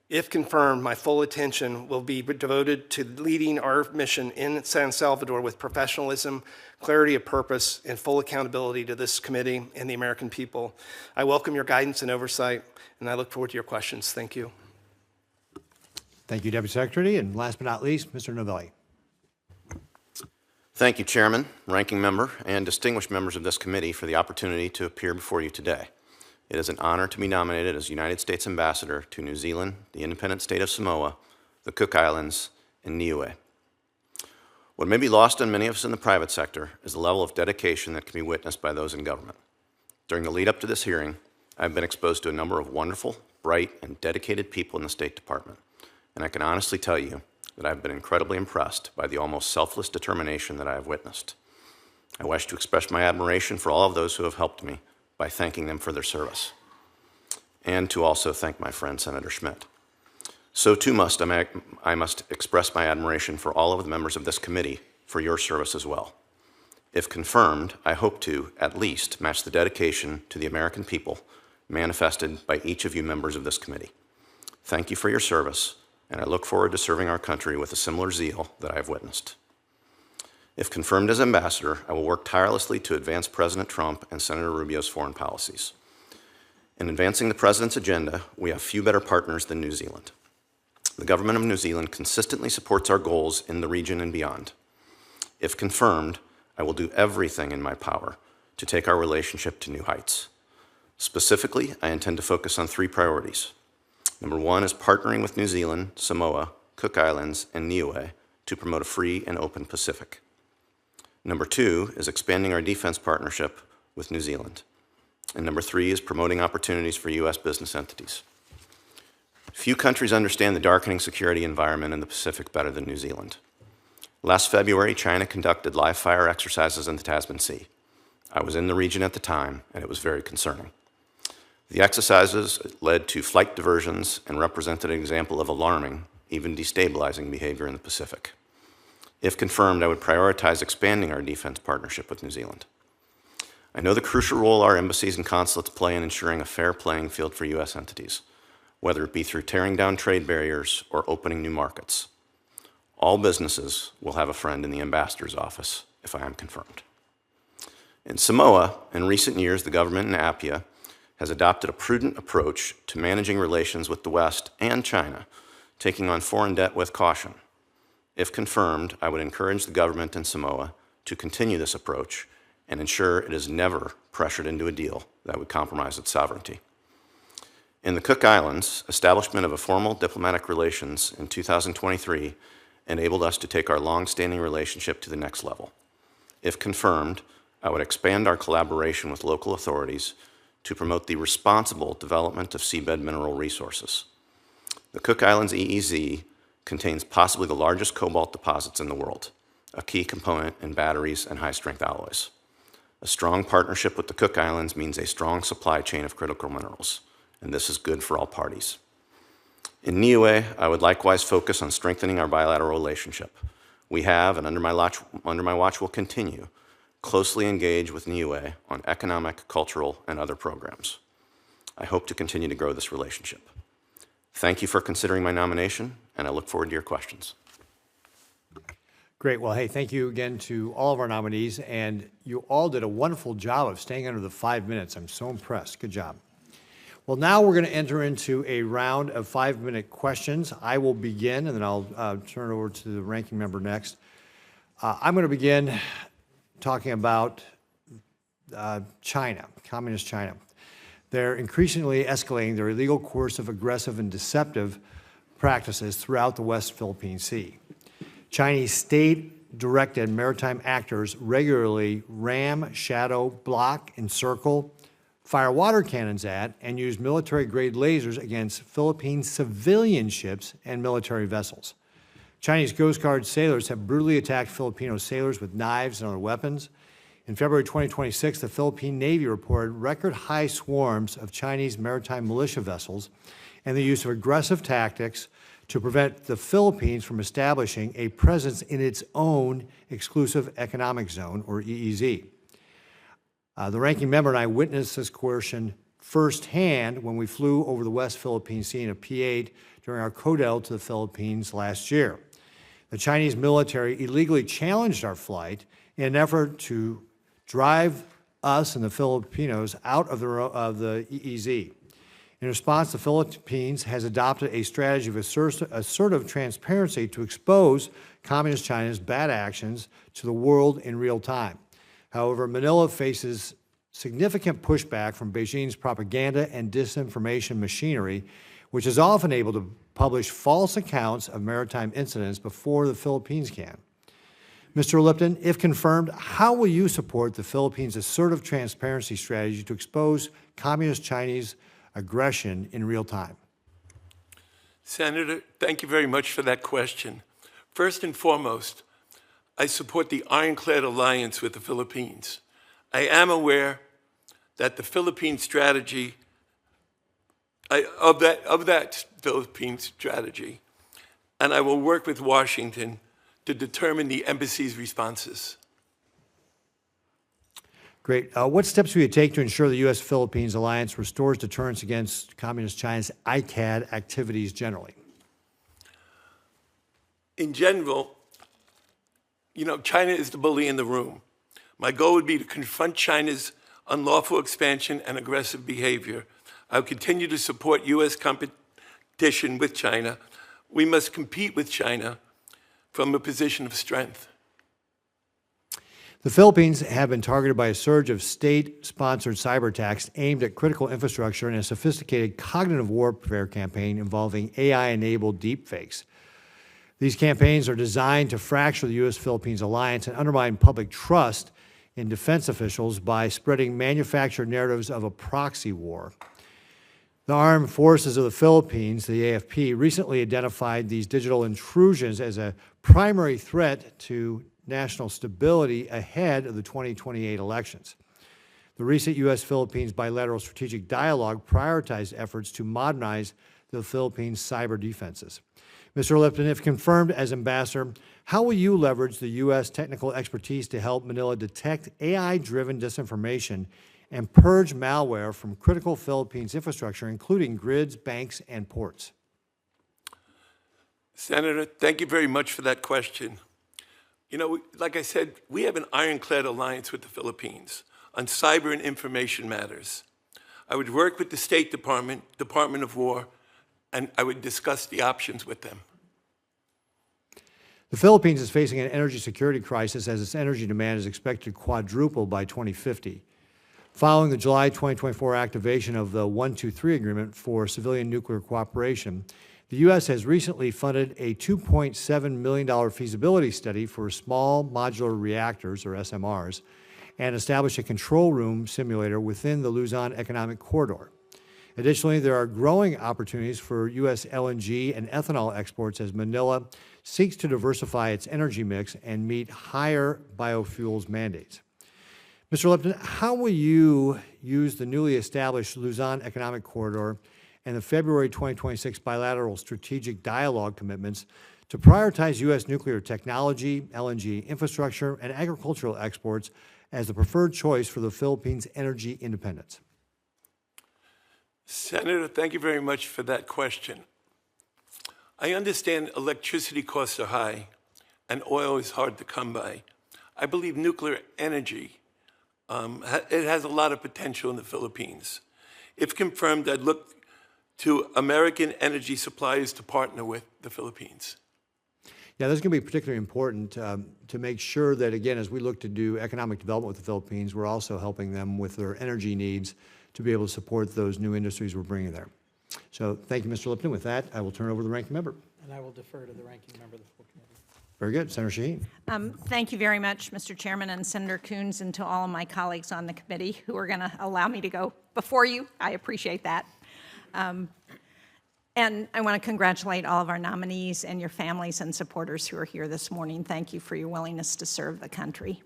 [SPEAKER 10] If confirmed, my full attention will be devoted to leading our mission in San Salvador with professionalism, clarity of purpose, and full accountability to this committee and the American people. I welcome your guidance and oversight, and I look forward to your questions. Thank you.
[SPEAKER 1] Thank you, Deputy Secretary. And last but not least, Mr. Novelli.
[SPEAKER 11] Thank you, Chairman, Ranking Member, and distinguished members of this committee for the opportunity to appear before you today. It is an honor to be nominated as United States Ambassador to New Zealand, the independent state of Samoa, the Cook Islands, and Niue. What may be lost on many of us in the private sector is the level of dedication that can be witnessed by those in government. During the lead up to this hearing, I've been exposed to a number of wonderful, bright, and dedicated people in the State Department. And I can honestly tell you that I've been incredibly impressed by the almost selfless determination that I have witnessed. I wish to express my admiration for all of those who have helped me by thanking them for their service, and to also thank my friend Senator Schmidt. So too I must express my admiration for all of the members of this committee for your service as well. If confirmed, I hope to, at least, match the dedication to the American people manifested by each of you members of this committee. Thank you for your service, and I look forward to serving our country with a similar zeal that I have witnessed. If confirmed as ambassador, I will work tirelessly to advance President Trump and Senator Rubio's foreign policies. In advancing the President's agenda, we have few better partners than New Zealand. The government of New Zealand consistently supports our goals in the region and beyond. If confirmed, I will do everything in my power to take our relationship to new heights. Specifically, I intend to focus on 3 priorities. Number 1 is partnering with New Zealand, Samoa, Cook Islands, and Niue to promote a free and open Pacific. Number 2 is expanding our defense partnership with New Zealand. And number 3 is promoting opportunities for U.S. business entities. Few countries understand the darkening security environment in the Pacific better than New Zealand. Last February, China conducted live fire exercises in the Tasman Sea. I was in the region at the time, and it was very concerning. The exercises led to flight diversions and represented an example of alarming, even destabilizing behavior in the Pacific. If confirmed, I would prioritize expanding our defense partnership with New Zealand. I know the crucial role our embassies and consulates play in ensuring a fair playing field for U.S. entities, whether it be through tearing down trade barriers or opening new markets. All businesses will have a friend in the ambassador's office if I am confirmed. In Samoa, in recent years, the government in Apia has adopted a prudent approach to managing relations with the West and China, taking on foreign debt with caution. If confirmed, I would encourage the government in Samoa to continue this approach and ensure it is never pressured into a deal that would compromise its sovereignty. In the Cook Islands, establishment of a formal diplomatic relations in 2023 enabled us to take our long-standing relationship to the next level. If confirmed, I would expand our collaboration with local authorities to promote the responsible development of seabed mineral resources. The Cook Islands EEZ contains possibly the largest cobalt deposits in the world, a key component in batteries and high-strength alloys. A strong partnership with the Cook Islands means a strong supply chain of critical minerals, and this is good for all parties. In Niue, I would likewise focus on strengthening our bilateral relationship. We have, and under my watch will continue, closely engage with Niue on economic, cultural, and other programs. I hope to continue to grow this relationship. Thank you for considering my nomination, and I look forward to your questions.
[SPEAKER 1] Great. Well, hey, thank you again to all of our nominees, and you all did a wonderful job of staying under the 5 minutes. I'm so impressed. Good job. Well, now we're going to enter into a round of 5-minute questions. I will begin, and then I'll turn it over to the ranking member next. I'm going to begin talking about China, Communist China. They're increasingly escalating their illegal, coercive, aggressive, and deceptive practices throughout the West Philippine Sea. Chinese state-directed maritime actors regularly ram, shadow, block, encircle, fire water cannons at, and use military-grade lasers against Philippine civilian ships and military vessels. Chinese Coast Guard sailors have brutally attacked Filipino sailors with knives and other weapons. In February 2026, the Philippine Navy reported record-high swarms of Chinese maritime militia vessels and the use of aggressive tactics to prevent the Philippines from establishing a presence in its own exclusive economic zone, or EEZ. The ranking member and I witnessed this coercion firsthand when we flew over the West Philippine Sea in a P-8 during our CODEL to the Philippines last year. The Chinese military illegally challenged our flight in an effort to drive us and the Filipinos out of the EEZ. In response, the Philippines has adopted a strategy of assertive transparency to expose Communist China's bad actions to the world in real time. However, Manila faces significant pushback from Beijing's propaganda and disinformation machinery, which is often able to publish false accounts of maritime incidents before the Philippines can. Mr. Lipton, if confirmed, how will you support the Philippines' assertive transparency strategy to expose Communist Chinese aggression in real time?
[SPEAKER 7] Senator, thank you very much for that question. First and foremost, I support the ironclad alliance with the Philippines. I am aware that the Philippine strategy, of that Philippine strategy, and I will work with Washington to determine the embassy's responses.
[SPEAKER 1] Great. What steps will you take to ensure the U.S.-Philippines alliance restores deterrence against Communist China's ICAD activities generally?
[SPEAKER 7] In general, you know, China is the bully in the room. My goal would be to confront China's unlawful expansion and aggressive behavior. I will continue to support U.S. competition with China. We must compete with China from a position of strength.
[SPEAKER 1] The Philippines have been targeted by a surge of state-sponsored cyber attacks aimed at critical infrastructure and a sophisticated cognitive warfare campaign involving AI-enabled deepfakes. These campaigns are designed to fracture the U.S.-Philippines alliance and undermine public trust in defense officials by spreading manufactured narratives of a proxy war. The Armed Forces of the Philippines, the AFP, recently identified these digital intrusions as a primary threat to national stability ahead of the 2028 elections. The recent U.S.-Philippines bilateral strategic dialogue prioritized efforts to modernize the Philippines' cyber defenses. Mr. Lipton, if confirmed as ambassador, how will you leverage the U.S. technical expertise to help Manila detect AI-driven disinformation and purge malware from critical Philippines infrastructure, including grids, banks, and ports?
[SPEAKER 7] Senator, thank you very much for that question. You know, like I said, we have an ironclad alliance with the Philippines on cyber and information matters. I would work with the State Department, Department of War, and I would discuss the options with them.
[SPEAKER 1] The Philippines is facing an energy security crisis as its energy demand is expected to quadruple by 2050. Following the July 2024 activation of the 123 Agreement for Civilian Nuclear Cooperation, the U.S. has recently funded a $2.7 million feasibility study for small modular reactors, or SMRs, and established a control room simulator within the Luzon Economic Corridor. Additionally, there are growing opportunities for U.S. LNG and ethanol exports as Manila seeks to diversify its energy mix and meet higher biofuels mandates. Mr. Lipton, how will you use the newly established Luzon Economic Corridor and the February 2026 bilateral strategic dialogue commitments to prioritize U.S. nuclear technology, LNG infrastructure, and agricultural exports as the preferred choice for the Philippines' energy independence?
[SPEAKER 7] Senator, thank you very much for that question. I understand electricity costs are high and oil is hard to come by. I believe nuclear energy, it has a lot of potential in the Philippines. If confirmed, I'd look to American energy suppliers to partner with the Philippines.
[SPEAKER 1] Yeah, this is going to be particularly important to make sure that, again, as we look to do economic development with the Philippines, we're also helping them with their energy needs to be able to support those new industries we're bringing there. So thank you, Mr. Lipton. With that, I will turn it over to the ranking member.
[SPEAKER 5] And I will defer to the ranking member of the full committee.
[SPEAKER 1] Very good. Senator Shaheen.
[SPEAKER 12] Thank you very much, Mr. Chairman, and Senator Coons, and to all of my colleagues on the committee who are going to allow me to go before you. I appreciate that. And I want to congratulate all of our nominees and your families and supporters who are here this morning. Thank you for your willingness to serve the country.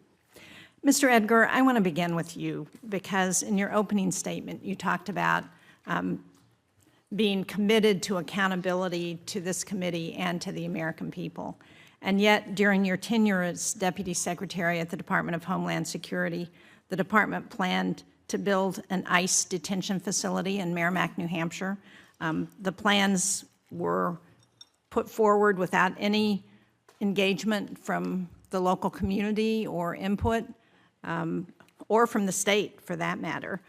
[SPEAKER 12] Mr. Edgar, I want to begin with you because in your opening statement, you talked about being committed to accountability to this committee and to the American people. And yet, during your tenure as Deputy Secretary at the Department of Homeland Security, the department planned to build an ICE detention facility in Merrimack, New Hampshire. The plans were put forward without any engagement from the local community or input, or from the state, for that matter.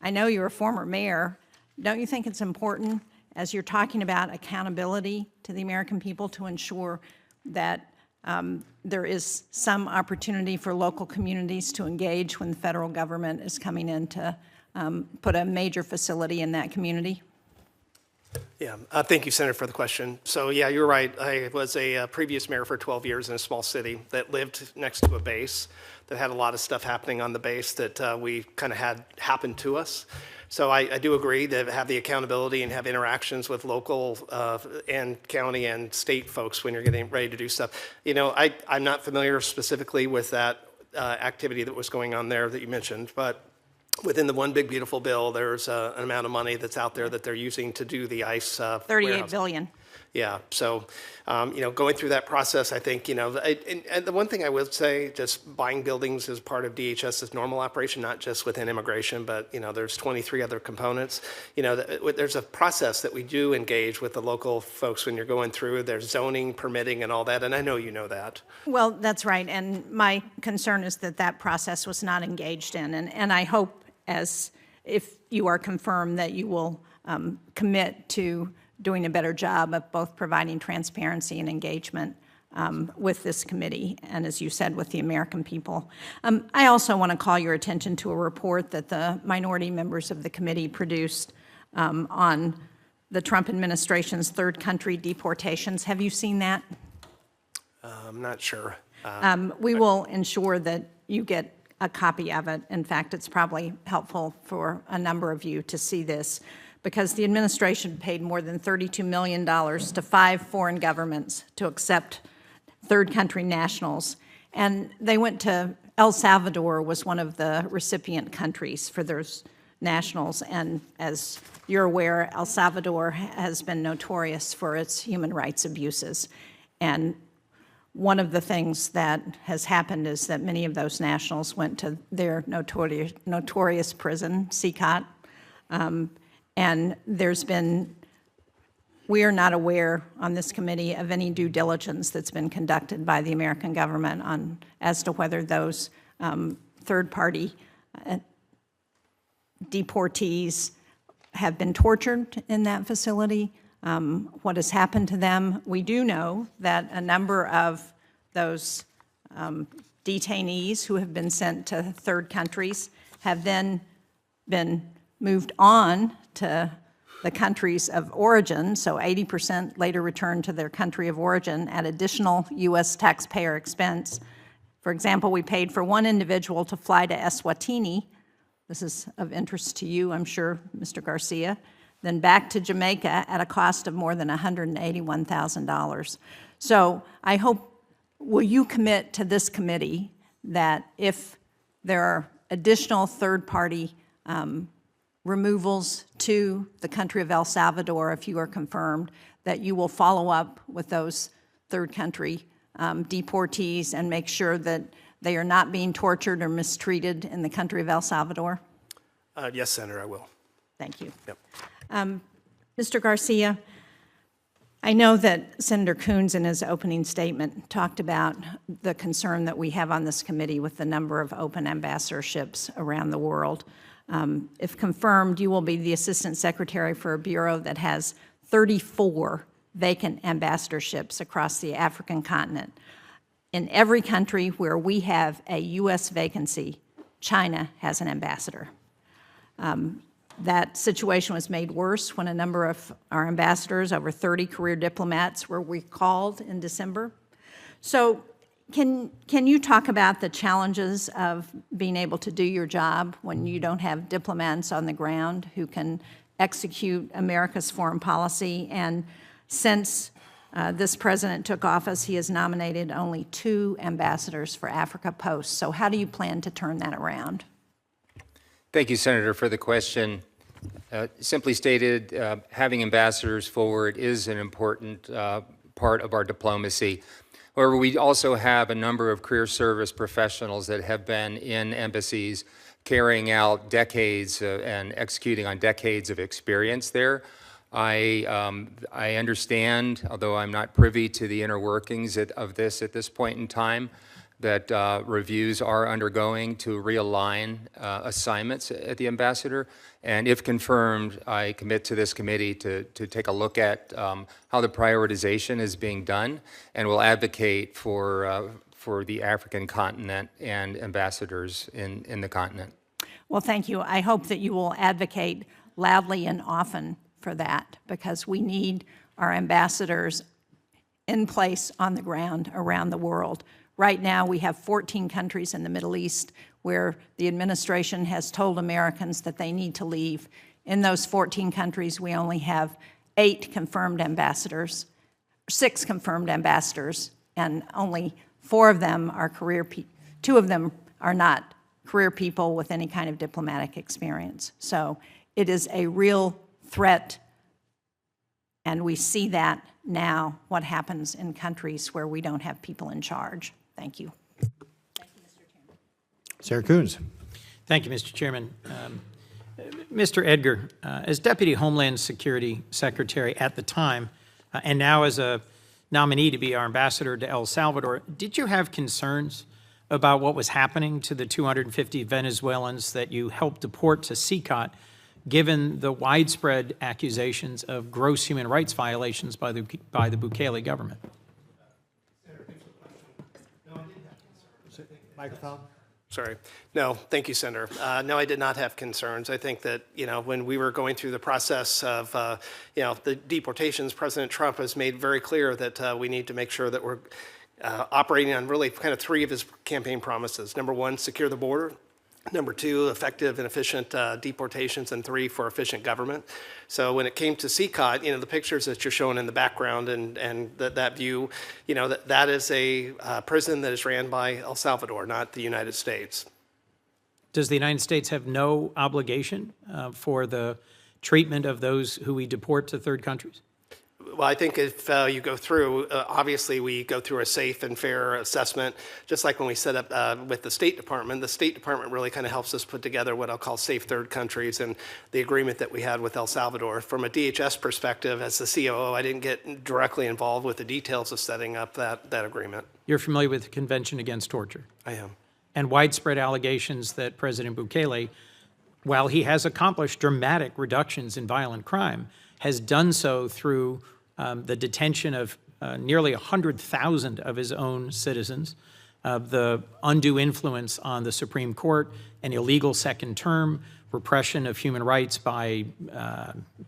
[SPEAKER 12] I know you're a former mayor. Don't you think it's important, as you're talking about accountability to the American people, to ensure that there is some opportunity for local communities to engage when the federal government is coming in to put a major facility in that community?
[SPEAKER 10] Yeah, thank you, Senator, for the question. So yeah, you're right. I was a previous mayor for 12 years in a small city that lived next to a base that had a lot of stuff happening on the base that we kind of had happen to us. So I do agree to have the accountability and have interactions with local and county and state folks when you're getting ready to do stuff. You know, I'm not familiar specifically with that activity that was going on there that you mentioned, but within the One Big Beautiful Bill, there's an amount of money that's out there that they're using to do the ICE
[SPEAKER 12] 38
[SPEAKER 10] warehouse.
[SPEAKER 12] billion.
[SPEAKER 10] Yeah, so, you know, going through that process, I think, you know, and the one thing I would say, just buying buildings is part of DHS's normal operation, not just within immigration, but, you know, there's 23 other components. You know, there's a process that we do engage with the local folks when you're going through. There's zoning, permitting, and all that, and I know you know that.
[SPEAKER 12] Well, that's right, and my concern is that that process was not engaged in, and I hope, as if you are confirmed, that you will commit to doing a better job of both providing transparency and engagement with this committee, and as you said, with the American people. I also want to call your attention to a report that the minority members of the committee produced on the Trump administration's third country deportations. Have you seen that?
[SPEAKER 10] I'm not sure.
[SPEAKER 12] We will ensure that you get a copy of it. In fact, it's probably helpful for a number of you to see this, because the administration paid more than $32 million to 5 foreign governments to accept third country nationals. And they went to El Salvador, was one of the recipient countries for those nationals. And as you're aware, El Salvador has been notorious for its human rights abuses. And one of the things that has happened is that many of those nationals went to their notorious prison, CCOT. And there's been, we are not aware on this committee of any due diligence that's been conducted by the American government on as to whether those third-party deportees have been tortured in that facility, what has happened to them. We do know that a number of those detainees who have been sent to third countries have then been moved on to the countries of origin, so 80% later returned to their country of origin at additional U.S. taxpayer expense. For example, we paid for one individual to fly to Eswatini. This is of interest to you, I'm sure, Mr. Garcia. Then back to Jamaica at a cost of more than $181,000. So I hope, will you commit to this committee that if there are additional third-party removals to the country of El Salvador, if you are confirmed, that you will follow up with those third country deportees and make sure that they are not being tortured or mistreated in the country of El Salvador?
[SPEAKER 10] Yes, Senator, I will.
[SPEAKER 12] Thank you.
[SPEAKER 10] Yep.
[SPEAKER 12] Mr. Garcia, I know that Senator Coons in his opening statement talked about the concern that we have on this committee with the number of open ambassadorships around the world. If confirmed, you will be the Assistant Secretary for a bureau that has 34 vacant ambassadorships across the African continent. In every country where we have a U.S. vacancy, China has an ambassador. That situation was made worse when a number of our ambassadors, over 30 career diplomats, were recalled in December. So can you talk about the challenges of being able to do your job when you don't have diplomats on the ground who can execute America's foreign policy? And since this president took office, he has nominated only 2 ambassadors for Africa posts. So how do you plan to turn that around?
[SPEAKER 6] Thank you, Senator, for the question. Simply stated, having ambassadors forward is an important part of our diplomacy. However, we also have a number of career service professionals that have been in embassies carrying out decades and executing on decades of experience there. I understand, although I'm not privy to the inner workings of this at this point in time, that reviews are undergoing to realign assignments at the ambassador. And if confirmed, I commit to this committee to take a look at how the prioritization is being done, and will advocate for the African continent and ambassadors in the continent.
[SPEAKER 12] Well, thank you. I hope that you will advocate loudly and often for that, because we need our ambassadors in place on the ground around the world. Right now, we have 14 countries in the Middle East where the administration has told Americans that they need to leave. In those 14 countries, we only have 8 confirmed ambassadors, 6 confirmed ambassadors, and only 4 of them are 2 of them are not career people with any kind of diplomatic experience. So it is a real threat, and we see that now, what happens in countries where we don't have people in charge. Thank you. Thank you, Mr. Chairman.
[SPEAKER 1] Senator Coons.
[SPEAKER 5] Thank you, Mr. Chairman. Mr. Edgar, as Deputy Homeland Security Secretary at the time, and now as a nominee to be our ambassador to El Salvador, did you have concerns about what was happening to the 250 Venezuelans that you helped deport to CICOT, given the widespread accusations of gross human rights violations by the Bukele government?
[SPEAKER 1] Microphone.
[SPEAKER 10] Sorry. No, thank you, Senator. No, I did not have concerns. I think that, when we were going through the process of, the deportations, President Trump has made very clear that we need to make sure that we're operating on really kind of 3 of his campaign promises. Number 1, secure the border. Number 2, effective and efficient deportations, and 3, for efficient government. So when it came to CICOT, the pictures that you're showing in the background and that view, that is a prison that is ran by El Salvador, not the United States.
[SPEAKER 5] Does the United States have no obligation for the treatment of those who we deport to third countries?
[SPEAKER 10] Well, I think if you go through, obviously we go through a safe and fair assessment, just like when we set up with the State Department. The State Department really kind of helps us put together what I'll call safe third countries, and the agreement that we had with El Salvador. From a DHS perspective, as the COO, I didn't get directly involved with the details of setting up that agreement.
[SPEAKER 5] You're familiar with the Convention Against Torture?
[SPEAKER 10] I am.
[SPEAKER 5] And widespread allegations that President Bukele, while he has accomplished dramatic reductions in violent crime, has done so through the detention of nearly 100,000 of his own citizens, the undue influence on the Supreme Court, an illegal second term, repression of human rights by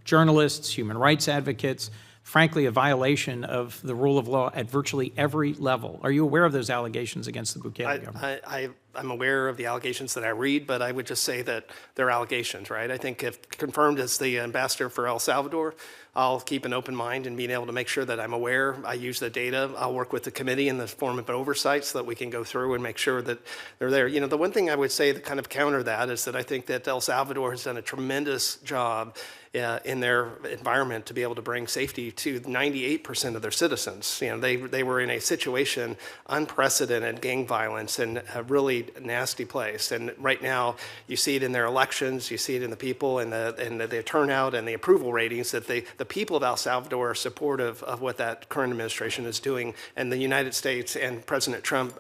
[SPEAKER 5] journalists, human rights advocates, frankly, a violation of the rule of law at virtually every level. Are you aware of those allegations against the Bukele government?
[SPEAKER 10] I'm aware of the allegations that I read, but I would just say that they're allegations, right? I think if confirmed as the ambassador for El Salvador, I'll keep an open mind and being able to make sure that I'm aware. I use the data. I'll work with the committee in the form of an oversight so that we can go through and make sure that they're there. The one thing I would say to kind of counter that is that I think that El Salvador has done a tremendous job in their environment to be able to bring safety to 98% of their citizens. You know, they were in a situation, unprecedented gang violence in a really nasty place. And right now, you see it in their elections, you see it in the people and the turnout and the approval ratings that the people of El Salvador are supportive of what that current administration is doing. And the United States and President Trump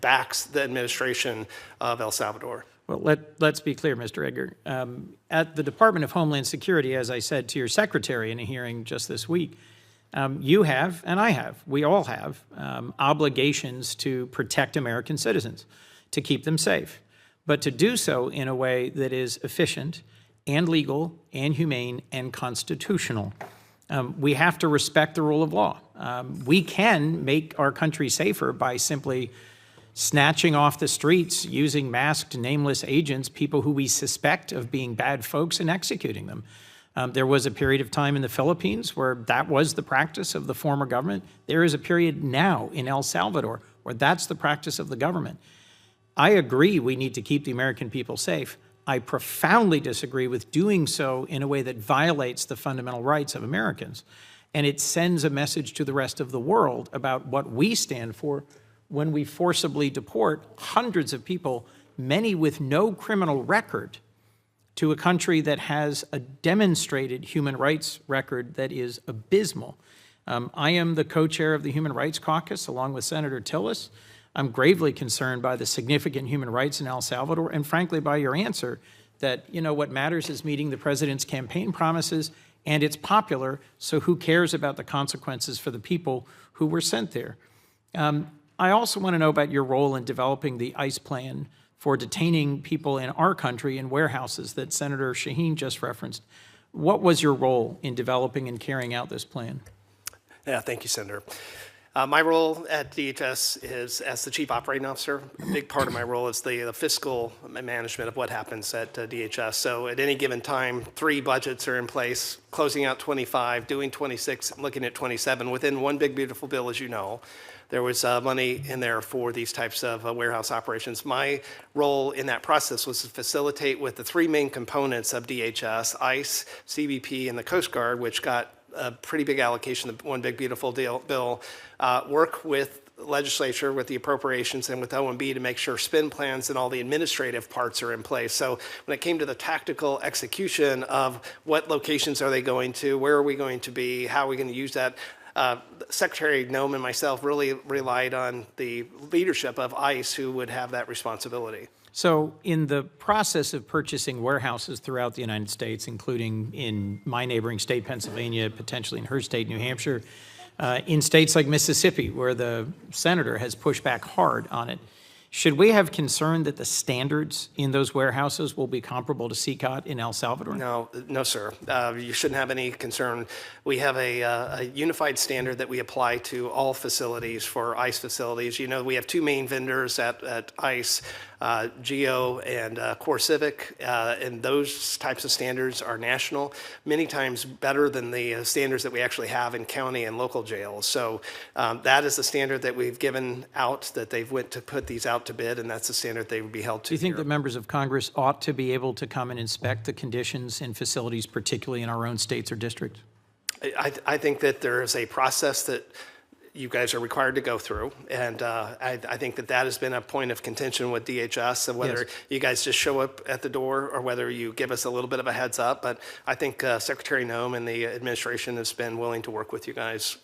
[SPEAKER 10] backs the administration of El Salvador.
[SPEAKER 5] Well, let's be clear, Mr. Edgar. At the Department of Homeland Security, as I said to your secretary in a hearing just this week, you have, and I have, we all have, obligations to protect American citizens, to keep them safe, but to do so in a way that is efficient and legal and humane and constitutional. We have to respect the rule of law. We can make our country safer by simply snatching off the streets, using masked, nameless agents, people who we suspect of being bad folks, and executing them. There was a period of time in the Philippines where that was the practice of the former government. There is a period now in El Salvador where that's the practice of the government. I agree we need to keep the American people safe. I profoundly disagree with doing so in a way that violates the fundamental rights of Americans. And it sends a message to the rest of the world about what we stand for when we forcibly deport hundreds of people, many with no criminal record, to a country that has a demonstrated human rights record that is abysmal. I am the co-chair of the Human Rights Caucus, along with Senator Tillis. I'm gravely concerned by the significant human rights in El Salvador, and frankly, by your answer that, you know, what matters is meeting the president's campaign promises, and it's popular, so who cares about the consequences for the people who were sent there? I also want to know about your role in developing the ICE plan for detaining people in our country in warehouses that Senator Shaheen just referenced. What was your role in developing and carrying out this plan?
[SPEAKER 10] Yeah, thank you, Senator. My role at DHS is as the Chief Operating Officer. A big part of my role is the fiscal management of what happens at DHS. So at any given time, 3 budgets are in place, closing out 25, doing 26, looking at 27, within one big, beautiful bill, as you know. There was money in there for these types of warehouse operations. My role in that process was to facilitate with the 3 main components of DHS, ICE, CBP, and the Coast Guard, which got a pretty big allocation, the one big beautiful bill, work with legislature, with the appropriations, and with OMB to make sure spend plans and all the administrative parts are in place. So when it came to the tactical execution of what locations are they going to, where are we going to be, how are we going to use that, Secretary Noem and myself really relied on the leadership of ICE, who would have that responsibility.
[SPEAKER 5] So in the process of purchasing warehouses throughout the United States, including in my neighboring state, Pennsylvania, potentially in her state, New Hampshire, in states like Mississippi, where the senator has pushed back hard on it, should we have concern that the standards in those warehouses will be comparable to CCOT in El Salvador?
[SPEAKER 10] No, sir. You shouldn't have any concern. We have a unified standard that we apply to all facilities for ICE facilities. You know, we have 2 main vendors at ICE, GEO and CoreCivic, and those types of standards are national, many times better than the standards that we actually have in county and local jails. So that is the standard that we've given out, that they've went to put these out to bid, and that's the standard they would be held to.
[SPEAKER 5] Do you think that members of Congress ought to be able to come and inspect the conditions in facilities, particularly in our own states or districts?
[SPEAKER 10] I think that there is a process that you guys are required to go through, and I think that has been a point of contention with DHS, of whether you guys just show up at the door or whether you give us a little bit of a heads up. But I think Secretary Noem and the administration has been willing to work with you guys.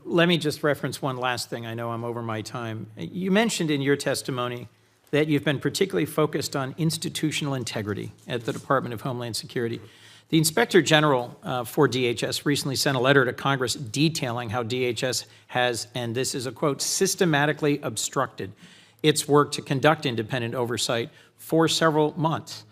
[SPEAKER 5] Let me just reference one last thing. I know I'm over my time. You mentioned in your testimony that you've been particularly focused on institutional integrity at the Department of Homeland Security. The Inspector General for DHS recently sent a letter to Congress detailing how DHS has, and this is a quote, systematically obstructed its work to conduct independent oversight for several months.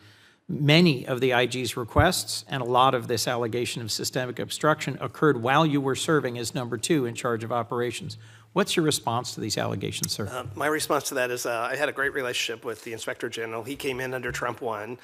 [SPEAKER 5] Many of the IG's requests and a lot of this allegation of systemic obstruction occurred while you were serving as number 2 in charge of operations. What's your response to these allegations, sir?
[SPEAKER 10] My response to that is I had a great relationship with the Inspector General. He came in under Trump 1.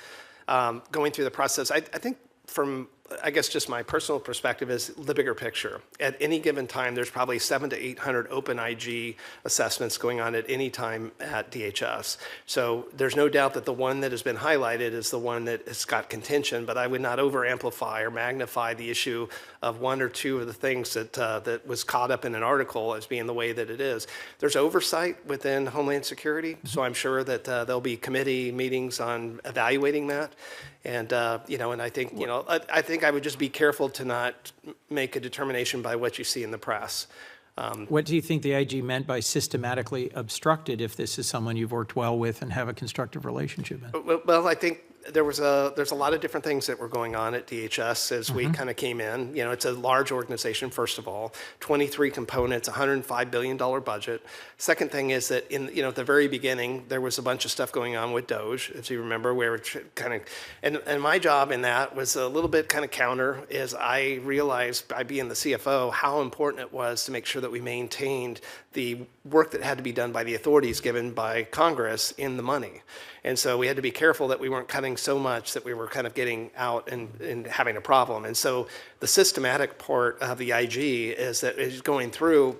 [SPEAKER 10] Going through the process, I think from I guess just my personal perspective is the bigger picture. At any given time, there's probably 700 to 800 open IG assessments going on at any time at DHS. So there's no doubt that the one that has been highlighted is the one that has got contention, but I would not over-amplify or magnify the issue of one or two of the things that, that was caught up in an article as being the way that it is. There's oversight within Homeland Security, so I'm sure that there'll be committee meetings on evaluating that. And, you know, and I think, you know, I think I would just be careful to not make a determination by what you see in the press.
[SPEAKER 5] What do you think the IG meant by systematically obstructed if this is someone you've worked well with and have a constructive relationship with?
[SPEAKER 10] Well, I think there's a lot of different things that were going on at DHS as we kind of came in. You know, it's a large organization, first of all, 23 components, $105 billion budget. Second thing is that at the very beginning, there was a bunch of stuff going on with Doge, as you remember, where kind of, and my job in that was a little bit kind of counter, is I realized by being the CFO how important it was to make sure that we maintained the work that had to be done by the authorities given by Congress in the money. And so we had to be careful that we weren't cutting so much that we were kind of getting out and having a problem. And so the systematic part of the IG is that he's going through,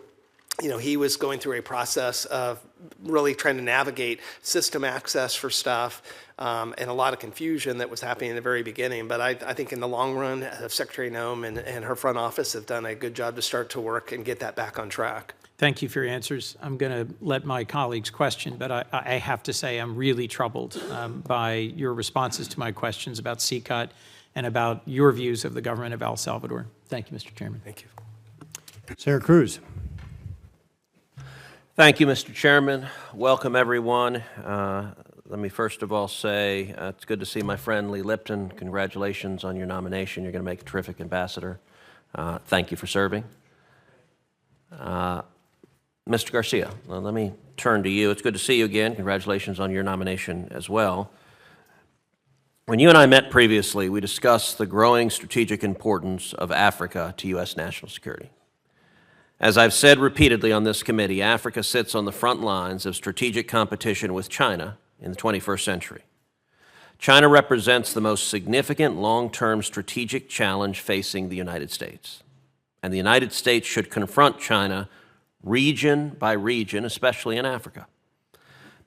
[SPEAKER 10] you know, he was going through a process of really trying to navigate system access for stuff and a lot of confusion that was happening in the very beginning. But I think in the long run, Secretary Noem and her front office have done a good job to start to work and get that back on track.
[SPEAKER 5] Thank you for your answers. I'm going to let my colleagues question, but I have to say I'm really troubled by your responses to my questions about CCOT and about your views of the government of El Salvador. Thank you, Mr. Chairman.
[SPEAKER 10] Thank you.
[SPEAKER 1] Senator Cruz.
[SPEAKER 13] Thank you, Mr. Chairman. Welcome, everyone. Let me first of all say it's good to see my friend Lee Lipton. Congratulations on your nomination. You're going to make a terrific ambassador. Thank you for serving. Mr. Garcia, let me turn to you. It's good to see you again. Congratulations on your nomination as well. When you and I met previously, we discussed the growing strategic importance of Africa to U.S. national security. As I've said repeatedly on this committee, Africa sits on the front lines of strategic competition with China in the 21st century. China represents the most significant long-term strategic challenge facing the United States. And the United States should confront China region by region, especially in Africa.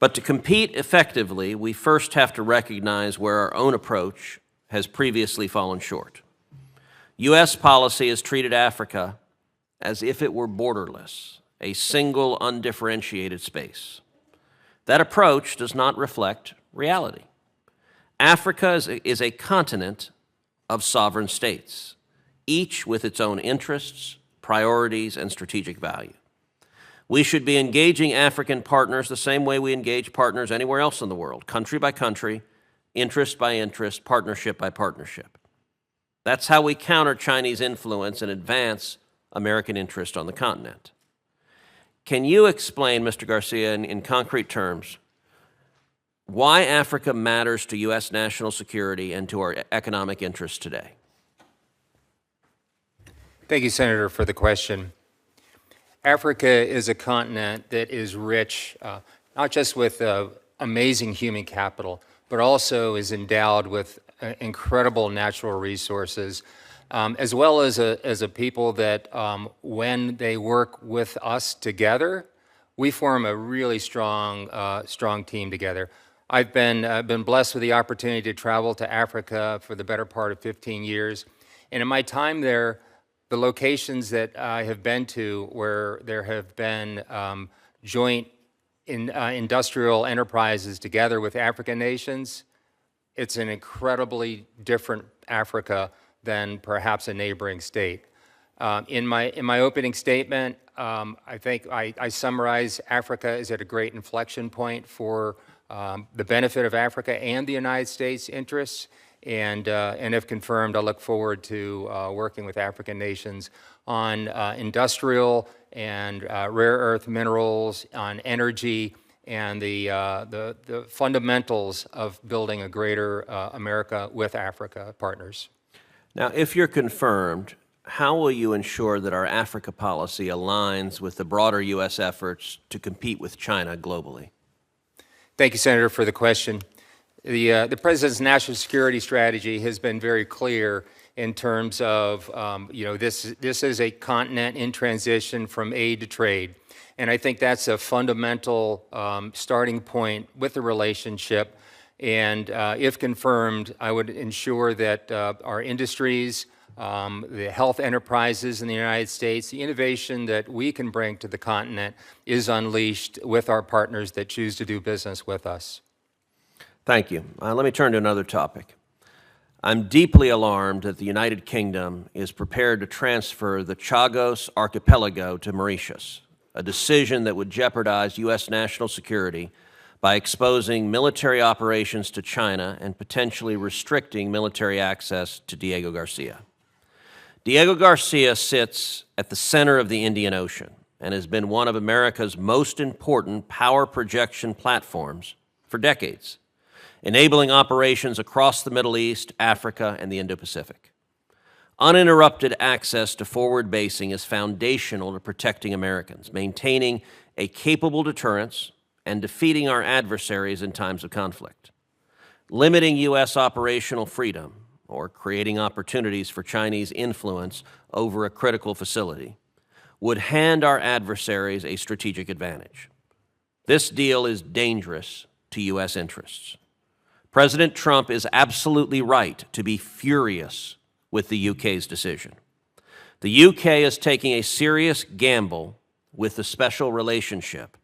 [SPEAKER 13] But to compete effectively, we first have to recognize where our own approach has previously fallen short. U.S. policy has treated Africa as if it were borderless, a single undifferentiated space. That approach does not reflect reality. Africa is a continent of sovereign states, each with its own interests, priorities, and strategic value. We should be engaging African partners the same way we engage partners anywhere else in the world, country by country, interest by interest, partnership by partnership. That's how we counter Chinese influence and advance American interest on the continent. Can you explain, Mr. Garcia, in concrete terms, why Africa matters to U.S. national security and to our economic interests today?
[SPEAKER 6] Thank you, Senator, for the question. Africa is a continent that is rich, not just with amazing human capital, but also is endowed with incredible natural resources, as well as a people that, when they work with us together, we form a really strong team together. I've been blessed with the opportunity to travel to Africa for the better part of 15 years, and in my time there, the locations that I have been to where there have been joint industrial enterprises together with African nations, it's an incredibly different Africa than perhaps a neighboring state. In my opening statement, I think I summarize Africa as at a great inflection point for the benefit of Africa and the United States interests. And if confirmed, I look forward to working with African nations on industrial and rare earth minerals, on energy, and the fundamentals of building a greater America with Africa partners.
[SPEAKER 13] Now, if you're confirmed, how will you ensure that our Africa policy aligns with the broader U.S. efforts to compete with China globally?
[SPEAKER 6] Thank you, Senator, for the question. The President's national security strategy has been very clear in terms of, this is a continent in transition from aid to trade. And I think that's a fundamental starting point with the relationship. And if confirmed, I would ensure that our industries, the health enterprises in the United States, the innovation that we can bring to the continent is unleashed with our partners that choose to do business with us.
[SPEAKER 13] Thank you. Let me turn to another topic. I'm deeply alarmed that the United Kingdom is prepared to transfer the Chagos Archipelago to Mauritius, a decision that would jeopardize U.S. national security by exposing military operations to China and potentially restricting military access to Diego Garcia. Diego Garcia sits at the center of the Indian Ocean and has been one of America's most important power projection platforms for decades, enabling operations across the Middle East, Africa, and the Indo-Pacific. Uninterrupted access to forward basing is foundational to protecting Americans, maintaining a capable deterrence, and defeating our adversaries in times of conflict. Limiting U.S. operational freedom or creating opportunities for Chinese influence over a critical facility would hand our adversaries a strategic advantage. This deal is dangerous to U.S. interests. President Trump is absolutely right to be furious with the UK's decision. The UK is taking a serious gamble with the special relationship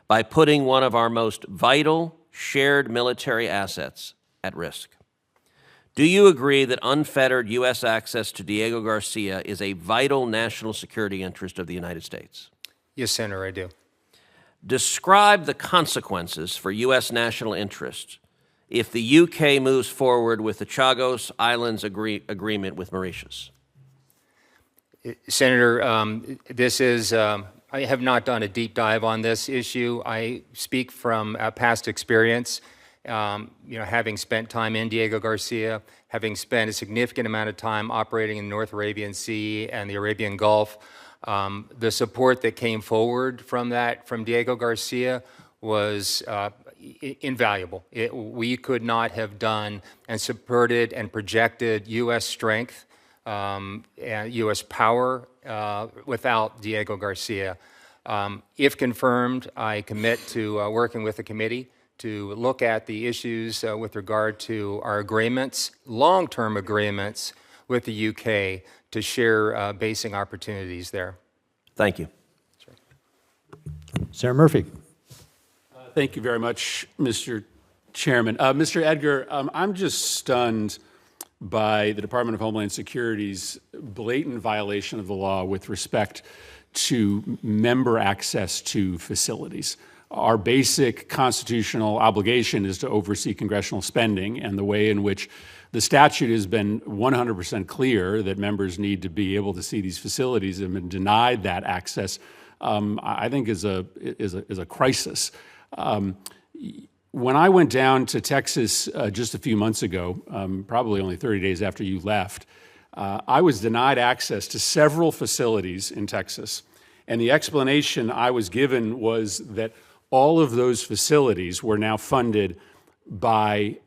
[SPEAKER 13] by putting one of our most vital shared military assets at risk. Do you agree that unfettered U.S. access to Diego Garcia is a vital national security interest of the United States?
[SPEAKER 6] Yes, Senator, I do.
[SPEAKER 13] Describe the consequences for U.S. national interest if the UK moves forward with the Chagos Islands agreement with Mauritius.
[SPEAKER 6] Senator, this is, I have not done a deep dive on this issue. I speak from past experience, having spent time in Diego Garcia, having spent a significant amount of time operating in the North Arabian Sea and the Arabian Gulf. The support that came forward from Diego Garcia was invaluable. We could not have done and supported and projected U.S. strength and U.S. power without Diego Garcia. If confirmed, I commit to working with the committee to look at the issues with regard to our agreements, long-term agreements with the UK to share basing opportunities there.
[SPEAKER 13] Thank you.
[SPEAKER 6] Sure.
[SPEAKER 1] Senator Murphy.
[SPEAKER 14] Thank you very much, Mr. Chairman. Mr. Edgar, I'm just stunned by the Department of Homeland Security's blatant violation of the law with respect to member access to facilities. Our basic constitutional obligation is to oversee congressional spending, and the way in which the statute has been 100% clear that members need to be able to see these facilities and been denied that access, I think is a crisis. When I went down to Texas just a few months ago, probably only 30 days after you left, I was denied access to several facilities in Texas. And the explanation I was given was that all of those facilities were now funded by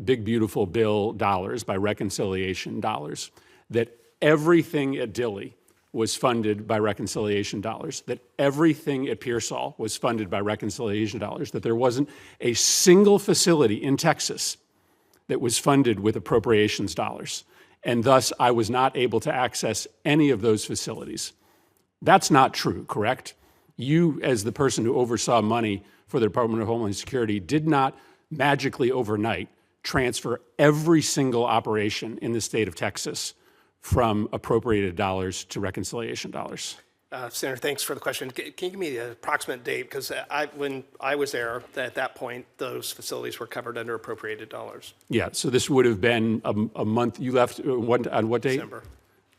[SPEAKER 14] big, beautiful bill dollars, by reconciliation dollars, that everything at Dilley was funded by reconciliation dollars, that everything at Pearsall was funded by reconciliation dollars, that there wasn't a single facility in Texas that was funded with appropriations dollars. And thus, I was not able to access any of those facilities. That's not true, correct? You, as the person who oversaw money for the Department of Homeland Security, did not magically overnight transfer every single operation in the state of Texas from appropriated dollars to reconciliation dollars.
[SPEAKER 10] Senator, thanks for the question. Can you give me the approximate date? Because when I was there, at that point, those facilities were covered under appropriated dollars.
[SPEAKER 14] Yeah, so this would have been a month. You left on what date?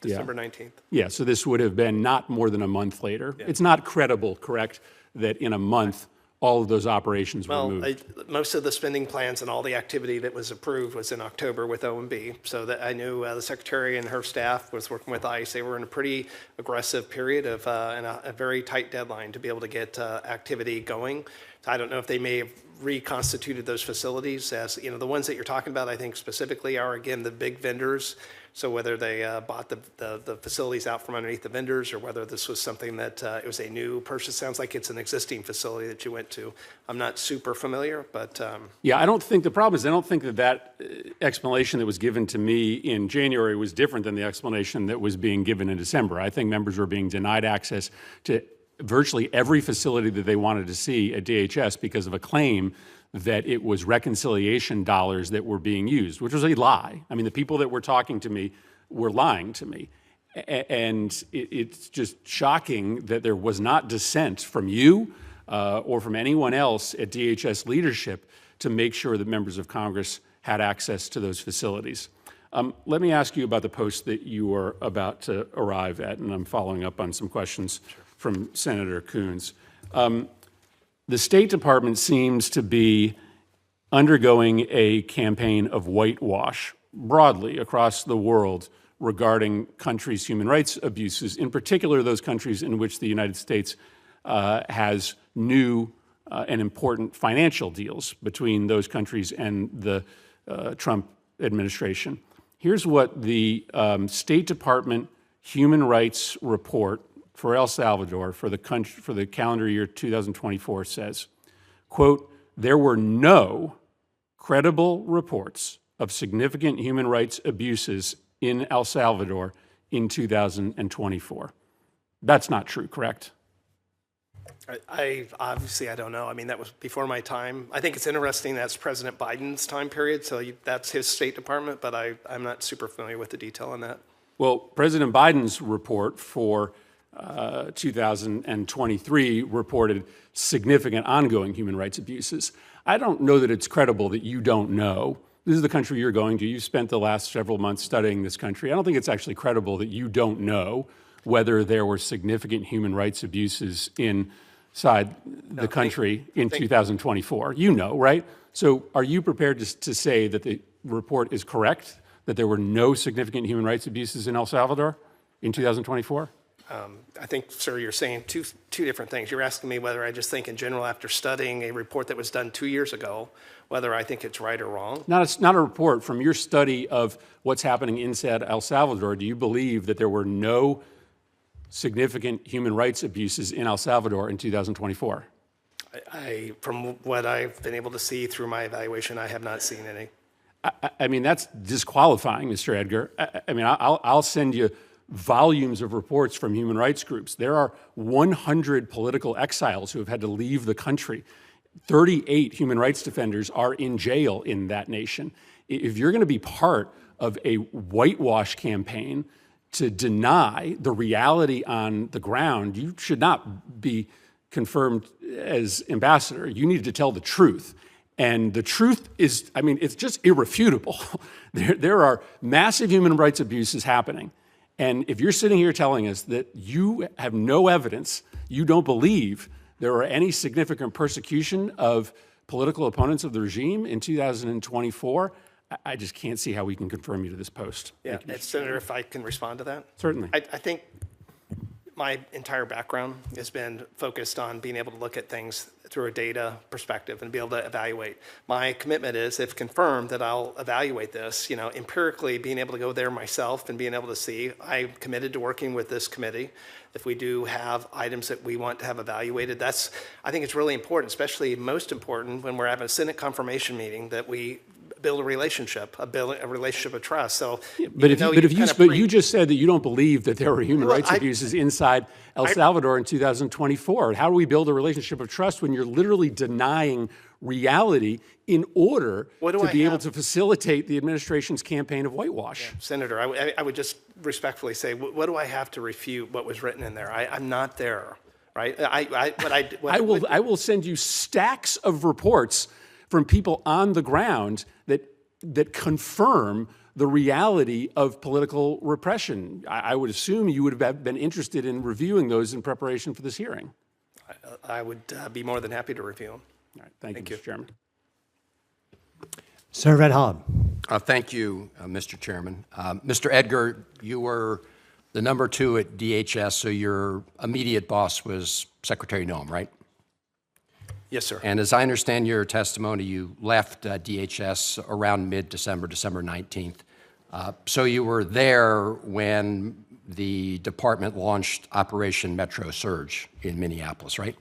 [SPEAKER 10] December 19th.
[SPEAKER 14] Yeah, so this would have been not more than a month later. Yeah. It's not credible, correct, that in a month all of those operations were moved?
[SPEAKER 10] Most of the spending plans and all the activity that was approved was in October with OMB. So that I knew the Secretary and her staff was working with ICE. They were in a pretty aggressive period and a very tight deadline to be able to get activity going. So I don't know if they may have reconstituted those facilities as, the ones that you're talking about, I think specifically are, again, the big vendors. So whether they bought the facilities out from underneath the vendors or whether this was something that it was a new purchase. Sounds like it's an existing facility that you went to. I'm not super familiar, but.
[SPEAKER 14] Yeah, I don't think, the problem is I don't think that explanation that was given to me in January was different than the explanation that was being given in December. I think members were being denied access to virtually every facility that they wanted to see at DHS because of a claim that it was reconciliation dollars that were being used, which was a lie. I mean, the people that were talking to me were lying to me. And it's just shocking that there was not dissent from you or from anyone else at DHS leadership to make sure that members of Congress had access to those facilities. Let me ask you about the post that you are about to arrive at, and I'm following up on some questions from Senator Coons. The State Department seems to be undergoing a campaign of whitewash broadly across the world regarding countries' human rights abuses, in particular those countries in which the United States has new and important financial deals between those countries and the Trump administration. Here's what the State Department Human Rights Report for El Salvador for the calendar year 2024 says, quote, "There were no credible reports of significant human rights abuses in El Salvador in 2024. That's not true, correct?
[SPEAKER 10] I obviously, I don't know. I mean, that was before my time. I think it's interesting that's President Biden's time period, so that's his State Department, but I'm not super familiar with the detail on that.
[SPEAKER 14] Well, President Biden's report for 2023 reported significant ongoing human rights abuses. I don't know that it's credible that you don't know. This is the country you're going to. You've spent the last several months studying this country. I don't think it's actually credible that you don't know whether there were significant human rights abuses inside the country in 2024. You know, right? So are you prepared to say that the report is correct, that there were no significant human rights abuses in El Salvador in 2024?
[SPEAKER 10] I think, sir, you're saying two different things. You're asking me whether I just think in general, after studying a report that was done 2 years ago, whether I think it's right or wrong.
[SPEAKER 14] Not a report. From your study of what's happening inside El Salvador, do you believe that there were no significant human rights abuses in El Salvador in 2024?
[SPEAKER 10] From what I've been able to see through my evaluation, I have not seen any.
[SPEAKER 14] I mean, that's disqualifying, Mr. Edgar. I mean, I'll send you volumes of reports from human rights groups. There are 100 political exiles who have had to leave the country. 38 human rights defenders are in jail in that nation. If you're going to be part of a whitewash campaign to deny the reality on the ground, you should not be confirmed as ambassador. You need to tell the truth. And the truth is, I mean, it's just irrefutable. There are massive human rights abuses happening. And if you're sitting here telling us that you have no evidence, you don't believe there are any significant persecution of political opponents of the regime in 2024, I just can't see how we can confirm you to this post.
[SPEAKER 10] Yeah, Senator, if I can respond to that?
[SPEAKER 14] Certainly.
[SPEAKER 10] I think my entire background has been focused on being able to look at things through a data perspective and be able to evaluate. My commitment is, if confirmed, that I'll evaluate this, empirically being able to go there myself and being able to see. I'm committed to working with this committee. If we do have items that we want to have evaluated, I think it's really important, especially most important when we're having a Senate confirmation meeting, that we build a relationship, a relationship of trust. So,
[SPEAKER 14] but you just said that you don't believe that there were human rights abuses inside El Salvador in 2024. How do we build a relationship of trust when you're literally denying reality in order to be able to facilitate the administration's campaign of whitewash?
[SPEAKER 10] Yeah, Senator, I would just respectfully say, what do I have to refute what was written in there? I'm not there, right?
[SPEAKER 14] I will send you stacks of reports from people on the ground that confirm the reality of political repression. I would assume you would have been interested in reviewing those in preparation for this hearing.
[SPEAKER 10] I would be more than happy to review them.
[SPEAKER 14] All right, thank you, Mr. Chairman.
[SPEAKER 1] Senator Van Hollen.
[SPEAKER 15] Thank you, Mr. Chairman. Mr. Edgar, you were the number 2 at DHS, so your immediate boss was Secretary Noem, right?
[SPEAKER 10] Yes, sir.
[SPEAKER 15] And as I understand your testimony, you left DHS around mid-December, December 19th. So you were there when the department launched Operation Metro Surge in Minneapolis, right?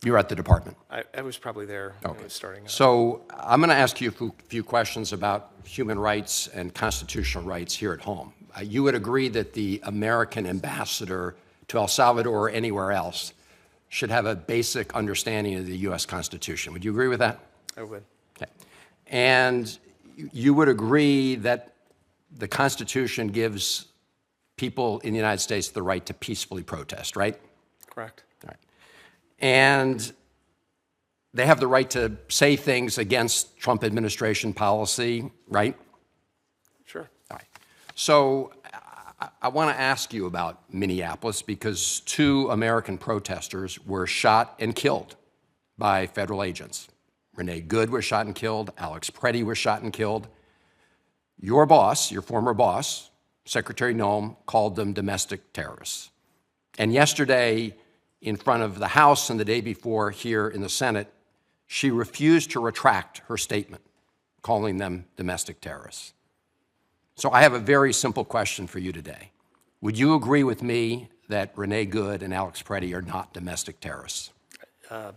[SPEAKER 15] You were at the department.
[SPEAKER 10] I was probably there when it was starting.
[SPEAKER 15] So I'm going to ask you a few questions about human rights and constitutional rights here at home. You would agree that the American ambassador to El Salvador or anywhere else should have a basic understanding of the U.S. Constitution. Would you agree with that?
[SPEAKER 10] I would.
[SPEAKER 15] Okay. And you would agree that the Constitution gives people in the United States the right to peacefully protest, right?
[SPEAKER 10] Correct.
[SPEAKER 15] All right. And they have the right to say things against Trump administration policy, right?
[SPEAKER 10] Sure.
[SPEAKER 15] All right. So I want to ask you about Minneapolis because 2 American protesters were shot and killed by federal agents. Renee Good was shot and killed. Alex Preddy was shot and killed. Your boss, your former boss, Secretary Nolli, called them domestic terrorists. And yesterday, in front of the House and the day before here in the Senate, she refused to retract her statement, calling them domestic terrorists. So I have a very simple question for you today. Would you agree with me that Renee Good and Alex Preddy are not domestic terrorists?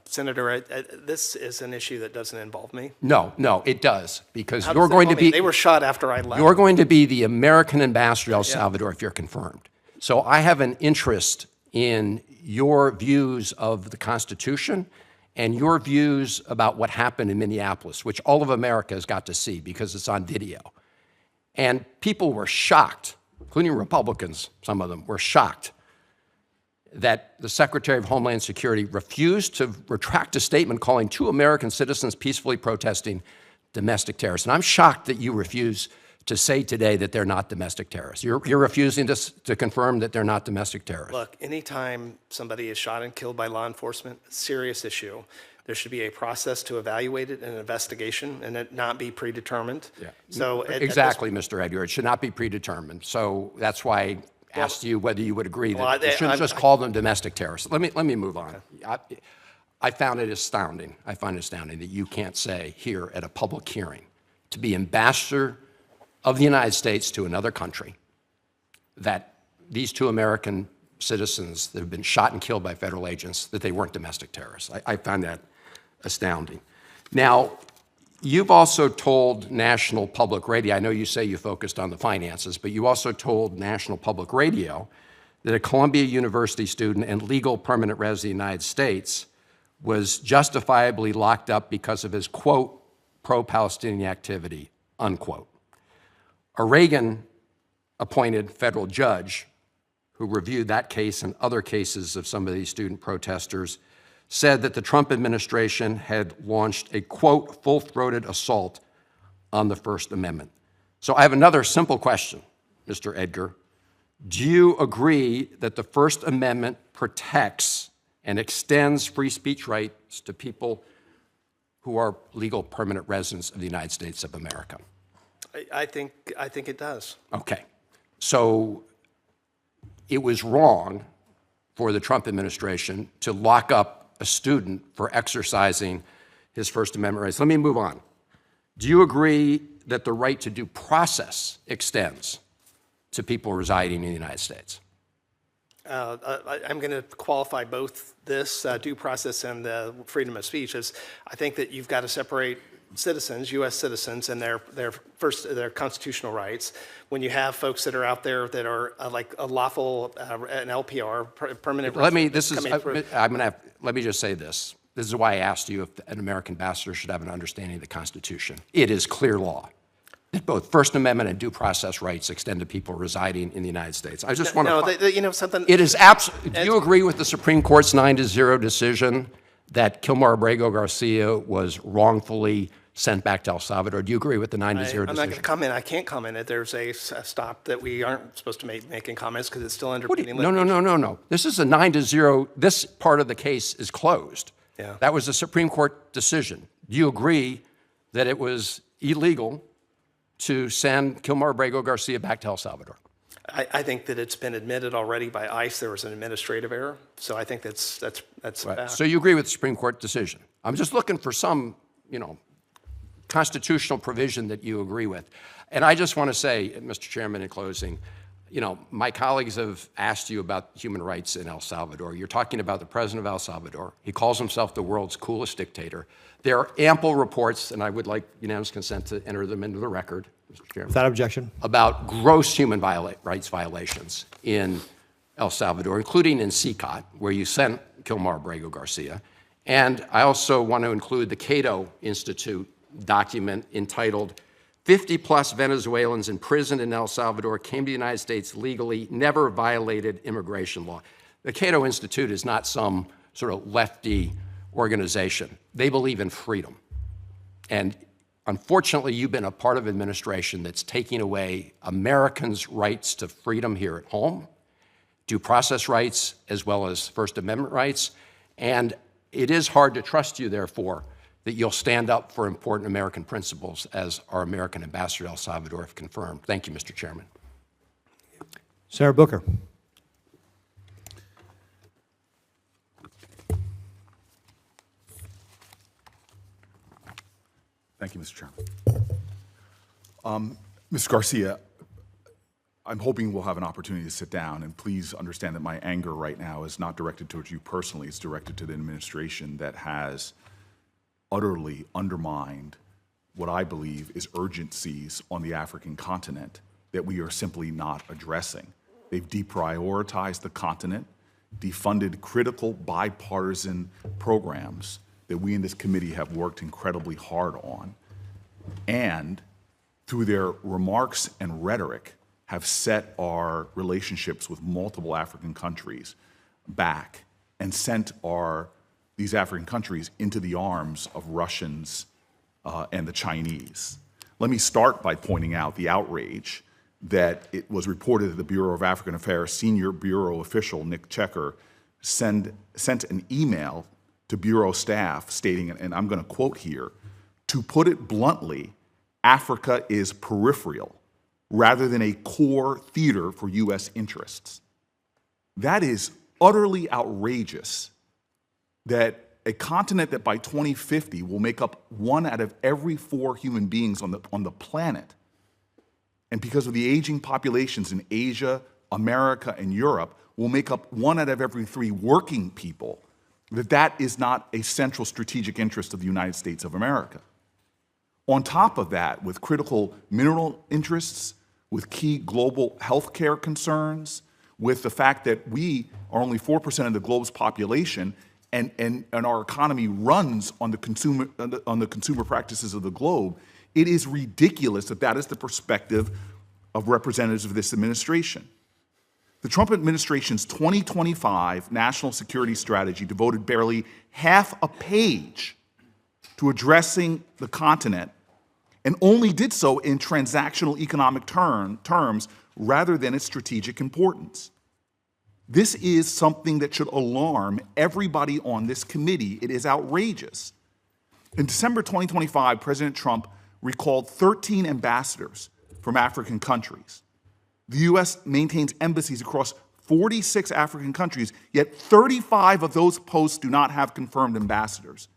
[SPEAKER 10] Senator, this is an issue that doesn't involve me.
[SPEAKER 15] No, it does, because
[SPEAKER 10] How
[SPEAKER 15] you're
[SPEAKER 10] does that
[SPEAKER 15] going to
[SPEAKER 10] involve me?
[SPEAKER 15] be—
[SPEAKER 10] They were shot after I left.
[SPEAKER 15] You're going to be the American ambassador to El Salvador if you're confirmed. So I have an interest in your views of the Constitution and your views about what happened in Minneapolis, which all of America has got to see because it's on video. And people were shocked, including Republicans, some of them were shocked, that the Secretary of Homeland Security refused to retract a statement calling 2 American citizens peacefully protesting domestic terrorists. And I'm shocked that you refuse to say today that they're not domestic terrorists. You're refusing to confirm that they're not domestic terrorists.
[SPEAKER 10] Look, anytime somebody is shot and killed by law enforcement, serious issue. There should be a process to evaluate it, an investigation, and it not be predetermined.
[SPEAKER 15] Yeah.
[SPEAKER 10] So
[SPEAKER 15] exactly, Mr. Edgar. It should not be predetermined. So that's why I asked you whether you would agree that you shouldn't just call them domestic terrorists. Let me move on. Okay. I found it astounding. I find it astounding that you can't say here at a public hearing to be ambassador of the United States to another country that these 2 American citizens that have been shot and killed by federal agents, that they weren't domestic terrorists. I find that astounding. Now, you've also told National Public Radio, I know you say you focused on the finances, but you also told National Public Radio that a Columbia University student and legal permanent resident of the United States was justifiably locked up because of his, quote, pro-Palestinian activity, unquote. A Reagan-appointed federal judge who reviewed that case and other cases of some of these student protesters said that the Trump administration had launched a, quote, full-throated assault on the First Amendment. So I have another simple question, Mr. Edgar. Do you agree that the First Amendment protects and extends free speech rights to people who are legal permanent residents of the United States of America?
[SPEAKER 10] I think it does.
[SPEAKER 15] Okay. So it was wrong for the Trump administration to lock up a student for exercising his First Amendment rights. Let me move on. Do you agree that the right to due process extends to people residing in the United States?
[SPEAKER 10] I'm going to qualify both this due process and freedom of speech as I think that you've got to separate citizens, U.S. citizens, and their constitutional rights. When you have folks that are out there that are like a lawful, an LPR, permanent.
[SPEAKER 15] Let me just say this. This is why I asked you if an American ambassador should have an understanding of the Constitution. It is clear law that both First Amendment and due process rights extend to people residing in the United States. I just want to.
[SPEAKER 10] Something.
[SPEAKER 15] It is absolutely. Do you agree with the Supreme Court's 9-0 decision that Kilmar Abrego Garcia was wrongfully sent back to El Salvador? Do you agree with the 9-0 decision?
[SPEAKER 10] I'm not going to comment. I can't comment. There's a stop that we aren't supposed to make making comments because it's still under pending litigation.
[SPEAKER 15] No. This is a 9-0. This part of the case is closed.
[SPEAKER 10] Yeah.
[SPEAKER 15] That was a Supreme Court decision. Do you agree that it was illegal to send Kilmar Abrego Garcia back to El Salvador?
[SPEAKER 10] I think that it's been admitted already by ICE there was an administrative error. So I think that's
[SPEAKER 15] Right.
[SPEAKER 10] fact.
[SPEAKER 15] So you agree with the Supreme Court decision? I'm just looking for some, constitutional provision that you agree with. And I just want to say, Mr. Chairman, in closing, my colleagues have asked you about human rights in El Salvador. You're talking about the president of El Salvador. He calls himself the world's coolest dictator. There are ample reports, and I would like unanimous consent to enter them into the record, Mr. Chairman.
[SPEAKER 1] Without objection.
[SPEAKER 15] About gross human rights violations in El Salvador, including in CICOT, where you sent Kilmar Abrego Garcia. And I also want to include the Cato Institute document entitled 50-plus Venezuelans imprisoned in El Salvador came to the United States legally, never violated immigration law. The Cato Institute is not some sort of lefty organization. They believe in freedom. And unfortunately, you've been a part of administration that's taking away Americans' rights to freedom here at home, due process rights, as well as First Amendment rights. And it is hard to trust you, therefore, that you'll stand up for important American principles as our American ambassador to El Salvador have confirmed. Thank you, Mr. Chairman.
[SPEAKER 1] Senator Booker.
[SPEAKER 8] Thank you, Mr. Chairman. Ms. Garcia, I'm hoping we'll have an opportunity to sit down, and please understand that my anger right now is not directed towards you personally. It's directed to the administration that has utterly undermined what I believe is urgencies on the African continent that we are simply not addressing. They've deprioritized the continent, defunded critical bipartisan programs that we in this committee have worked incredibly hard on, and through their remarks and rhetoric have set our relationships with multiple African countries back and sent these African countries into the arms of Russians and the Chinese. Let me start by pointing out the outrage that it was reported that the Bureau of African Affairs senior Bureau official Nick Checker sent an email to Bureau staff stating, and I'm going to quote here, "To put it bluntly, Africa is peripheral rather than a core theater for U.S. interests." That is utterly outrageous, that a continent that by 2050 will make up 1 out of every 4 human beings on the planet, and because of the aging populations in Asia, America, and Europe, will make up 1 out of every 3 working people, that is not a central strategic interest of the United States of America. On top of that, with critical mineral interests, with key global healthcare concerns, with the fact that we are only 4% of the globe's population, and our economy runs on the consumer practices of the globe, it is ridiculous that that is the perspective of representatives of this administration. The Trump administration's 2025 national security strategy devoted barely half a page to addressing the continent, and only did so in transactional economic terms rather than its strategic importance. This is something that should alarm everybody on this committee. It is outrageous. In December 2025, President Trump recalled 13 ambassadors from African countries. The U.S. maintains embassies across 46 African countries, yet 35 of those posts do not have confirmed ambassadors.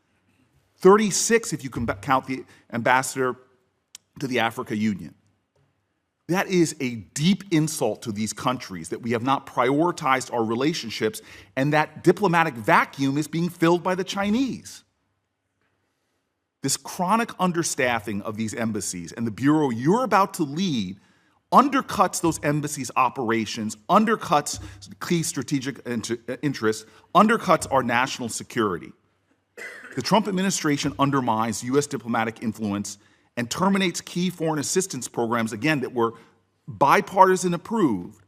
[SPEAKER 8] 36 if you can count the ambassador to the Africa Union. That is a deep insult to these countries that we have not prioritized our relationships, and that diplomatic vacuum is being filled by the Chinese. This chronic understaffing of these embassies and the bureau you're about to lead undercuts those embassies' operations, undercuts key strategic interests, undercuts our national security. The Trump administration undermines U.S. diplomatic influence and terminates key foreign assistance programs, again, that were bipartisan approved,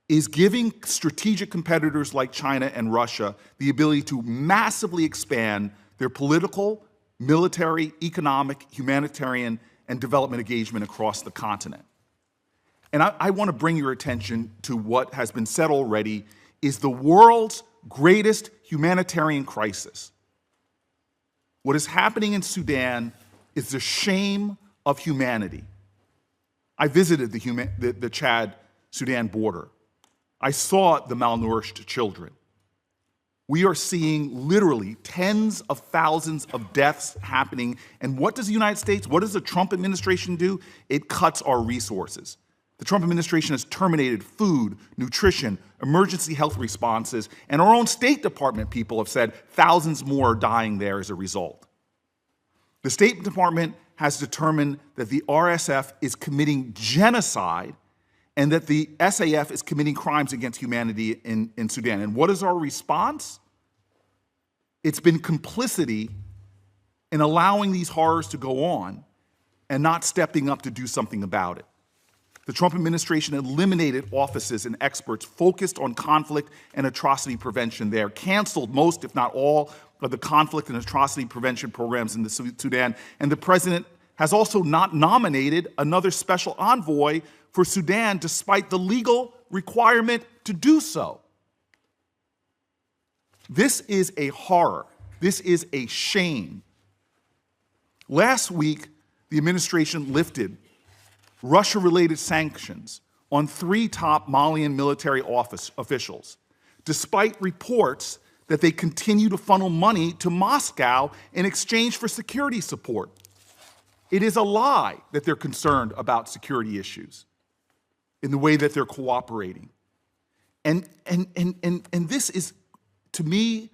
[SPEAKER 8] is giving strategic competitors like China and Russia the ability to massively expand their political, military, economic, humanitarian, and development engagement across the continent. And I want to bring your attention to what has been said already is the world's greatest humanitarian crisis. What is happening in Sudan is the shame of humanity. I visited the Chad Sudan border. I saw the malnourished children. We are seeing literally tens of thousands of deaths happening. And what does the United States, what does the Trump administration do? It cuts our resources. The Trump administration has terminated food, nutrition, emergency health responses, and our own State Department people have said thousands more are dying there as a result. The State Department has determined that the RSF is committing genocide and that the SAF is committing crimes against humanity in Sudan. And what is our response? It's been complicity in allowing these horrors to go on and not stepping up to do something about it. The Trump administration eliminated offices and experts focused on conflict and atrocity prevention there, canceled most, if not all, of the conflict and atrocity prevention programs in the Sudan, and the president has also not nominated another special envoy for Sudan despite the legal requirement to do so. This is a horror. This is a shame. Last week, the administration lifted Russia-related sanctions on 3 top Malian military officials, despite reports that they continue to funnel money to Moscow in exchange for security support. It is a lie that they're concerned about security issues in the way that they're cooperating. And this is, to me,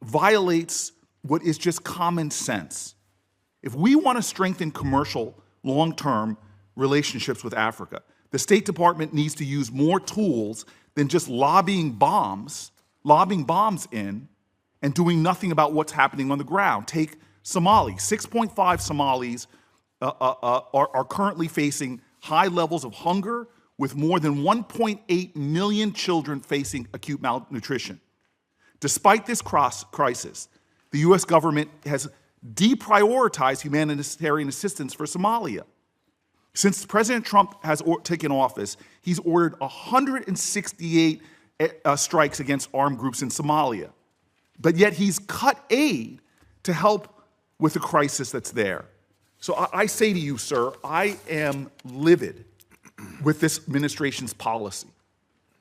[SPEAKER 8] violates what is just common sense. If we want to strengthen commercial, long-term relationships with Africa, the State Department needs to use more tools than just lobbing bombs in and doing nothing about what's happening on the ground. Take Somali. 6.5 Somalis are currently facing high levels of hunger, with more than 1.8 million children facing acute malnutrition. Despite this crisis, the U.S. government has deprioritized humanitarian assistance for Somalia. Since President Trump has taken office, he's ordered 168 strikes against armed groups in Somalia. But yet he's cut aid to help with the crisis that's there. So I say to you, sir, I am livid with this administration's policy.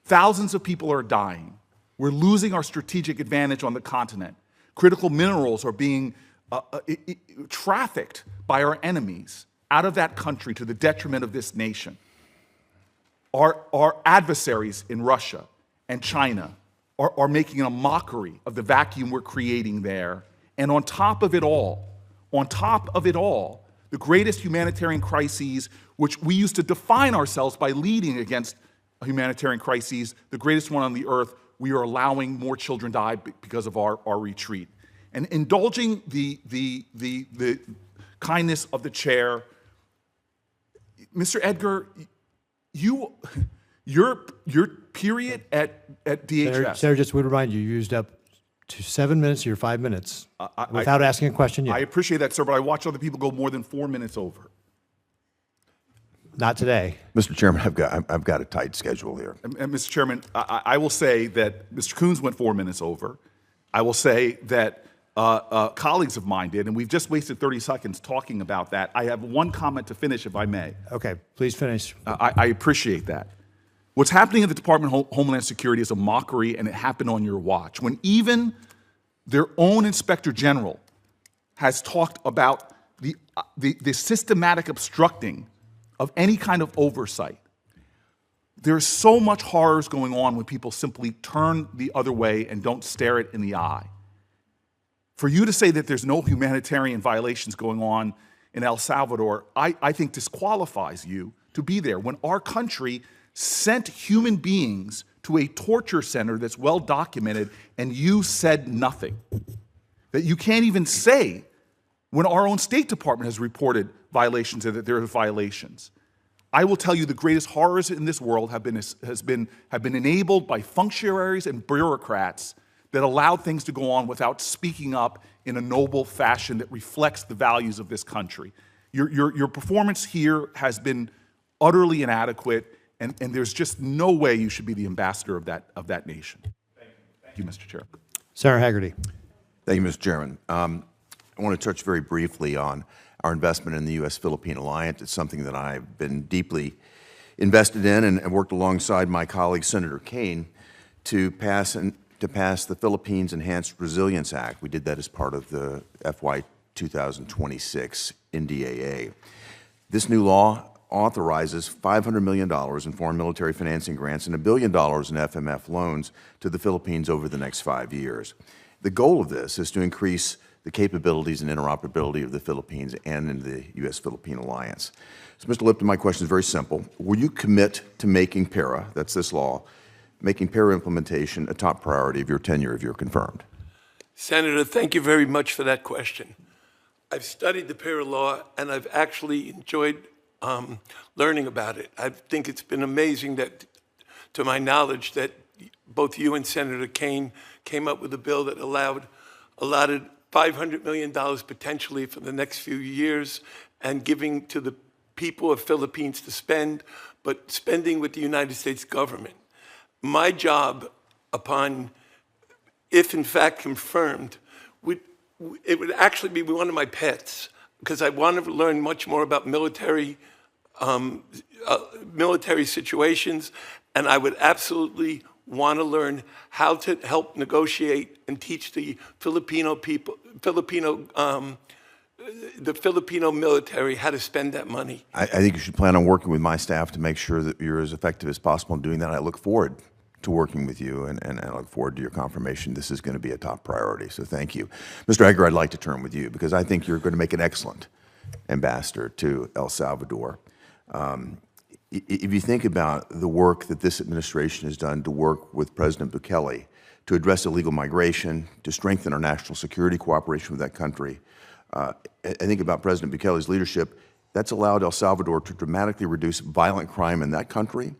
[SPEAKER 8] Thousands of people are dying. We're losing our strategic advantage on the continent. Critical minerals are being trafficked by our enemies out of that country to the detriment of this nation. Our adversaries in Russia and China are making a mockery of the vacuum we're creating there. And on top of it all, the greatest humanitarian crises, which we used to define ourselves by leading against humanitarian crises, the greatest one on the earth, we are allowing more children die because of our retreat. And indulging the kindness of the chair, Mr. Edgar, your period at DHS.
[SPEAKER 1] Senator, just would remind you, you used up to 7 minutes of your 5 minutes without asking a question yet.
[SPEAKER 8] I appreciate that, sir, but I watch other people go more than 4 minutes over.
[SPEAKER 1] Not today.
[SPEAKER 4] Mr. Chairman, I've got a tight schedule here.
[SPEAKER 8] And Mr. Chairman, I will say that Mr. Coons went 4 minutes over. I will say that colleagues of mine did, and we've just wasted 30 seconds talking about that. I have one comment to finish, if I may.
[SPEAKER 1] Okay, please finish.
[SPEAKER 8] I appreciate that. What's happening at the Department of Homeland Security is a mockery, and it happened on your watch. When even their own Inspector General has talked about the systematic obstructing of any kind of oversight. There's so much horrors going on when people simply turn the other way and don't stare it in the eye. For you to say that there's no humanitarian violations going on in El Salvador, I think disqualifies you to be there. When our country sent human beings to a torture center that's well documented and you said nothing. That you can't even say when our own State Department has reported violations and that there are violations. I will tell you the greatest horrors in this world have been enabled by functionaries and bureaucrats that allowed things to go on without speaking up in a noble fashion that reflects the values of this country. Your performance here has been utterly inadequate, and there's just no way you should be the ambassador of that nation. Thank you, Mr. Chair.
[SPEAKER 1] Senator Haggerty.
[SPEAKER 4] Thank you, Mr. Chairman. I want to touch very briefly on our investment in the U.S.-Philippine alliance. It's something that I've been deeply invested in and worked alongside my colleague Senator Kane to pass the Philippines Enhanced Resilience Act. We did that as part of the FY 2026 NDAA. This new law authorizes $500 million in foreign military financing grants and $1 billion in FMF loans to the Philippines over the next 5 years. The goal of this is to increase the capabilities and interoperability of the Philippines and in the U.S.-Philippine alliance. So, Mr. Lipton, my question is very simple. Will you commit to making PARA, that's this law, making PARA implementation a top priority of your tenure if you're confirmed?
[SPEAKER 7] Senator, thank you very much for that question. I've studied the PARA law, and I've actually enjoyed learning about it. I think it's been amazing that, to my knowledge, that both you and Senator Kane came up with a bill that allotted $500 million potentially for the next few years and giving to the people of Philippines to spend, but spending with the United States government. My job, if in fact confirmed, it would actually be one of my pets, because I want to learn much more about military situations, and I would absolutely want to learn how to help negotiate and teach the Filipino military how to spend that money.
[SPEAKER 4] I think you should plan on working with my staff to make sure that you're as effective as possible in doing that. I look forward to working with you, and I look forward to your confirmation. This is going to be a top priority, so thank you. Mr. Edgar, I'd like to turn with you, because I think you're going to make an excellent ambassador to El Salvador. If you think about the work that this administration has done to work with President Bukele to address illegal migration, to strengthen our national security cooperation with that country, I think about President Bukele's leadership. That's allowed El Salvador to dramatically reduce violent crime in that country,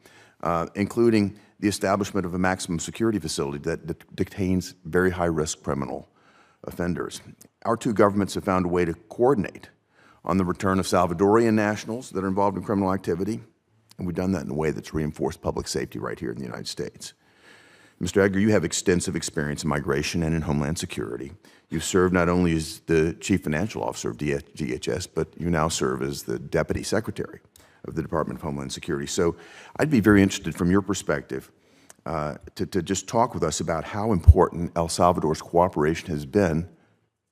[SPEAKER 4] including the establishment of a maximum security facility that detains very high-risk criminal offenders. Our two governments have found a way to coordinate on the return of Salvadorian nationals that are involved in criminal activity, and we've done that in a way that's reinforced public safety right here in the United States. Mr. Edgar, you have extensive experience in migration and in Homeland Security. You've served not only as the Chief Financial Officer of DHS, but you now serve as the Deputy Secretary of the Department of Homeland Security. So I'd be very interested from your perspective to just talk with us about how important El Salvador's cooperation has been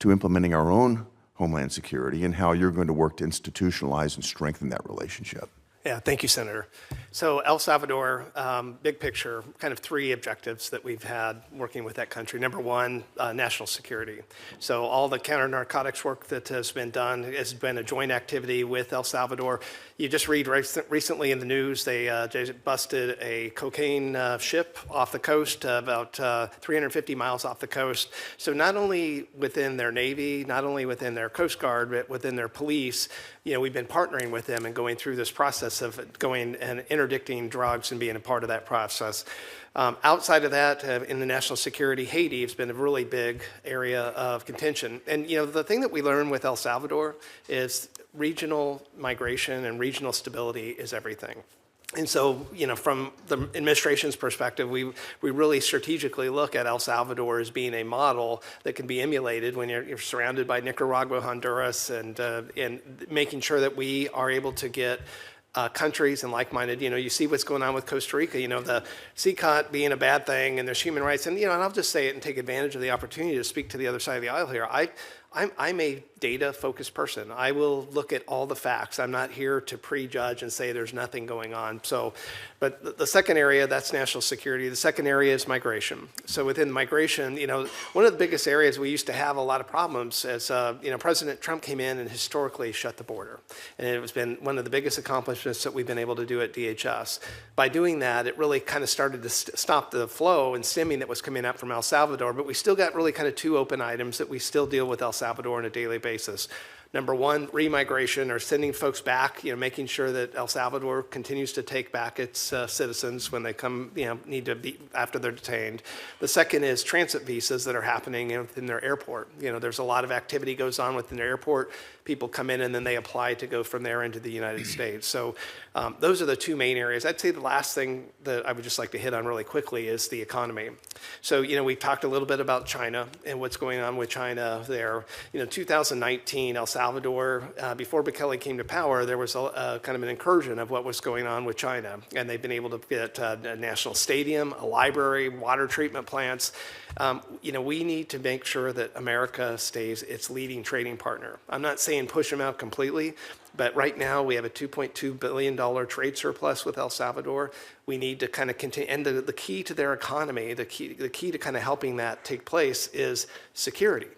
[SPEAKER 4] to implementing our own Homeland Security and how you're going to work to institutionalize and strengthen that relationship.
[SPEAKER 10] Yeah, thank you, Senator. So El Salvador, big picture, kind of three objectives that we've had working with that country. Number one, national security. So all the counter-narcotics work that has been done has been a joint activity with El Salvador. You just read recently in the news, they busted a cocaine ship off the coast, about 350 miles off the coast. So not only within their Navy, not only within their Coast Guard, but within their police, we've been partnering with them and going through this process of going and interdicting drugs and being a part of that process. Outside of that, in the national security, Haiti has been a really big area of contention. And the thing that we learned with El Salvador is regional migration and regional stability is everything. And so, from the administration's perspective, we really strategically look at El Salvador as being a model that can be emulated when you're surrounded by Nicaragua, Honduras, and making sure that we are able to get countries and like-minded. You see what's going on with Costa Rica, the CCOT being a bad thing, and there's human rights. And, and I'll just say it and take advantage of the opportunity to speak to the other side of the aisle here. I'm a data-focused person. I will look at all the facts. I'm not here to prejudge and say there's nothing going on. But the second area, that's national security. The second area is migration. So within migration, one of the biggest areas we used to have a lot of problems as, President Trump came in and historically shut the border. And it has been one of the biggest accomplishments that we've been able to do at DHS. By doing that, it really kind of started to stop the flow and stemming that was coming up from El Salvador. But we still got really kind of two open items that we still deal with El Salvador on a daily basis. Number one, remigration, or sending folks back, making sure that El Salvador continues to take back its citizens when they come, need to be, after they're detained. The second is transit visas that are happening in their airport. There's a lot of activity goes on within their airport. People come in and then they apply to go from there into the United States. So those are the two main areas. I'd say the last thing that I would just like to hit on really quickly is the economy. So, we talked a little bit about China and what's going on with China there. 2019, El Salvador. Before Bukele came to power, there was a kind of an incursion of what was going on with China, and they've been able to get a national stadium, a library, water treatment plants. We need to make sure that America stays its leading trading partner. I'm not saying push them out completely, but right now we have a $2.2 billion trade surplus with El Salvador. We need to kind of continue, and the key to their economy, the key to kind of helping that take place is security.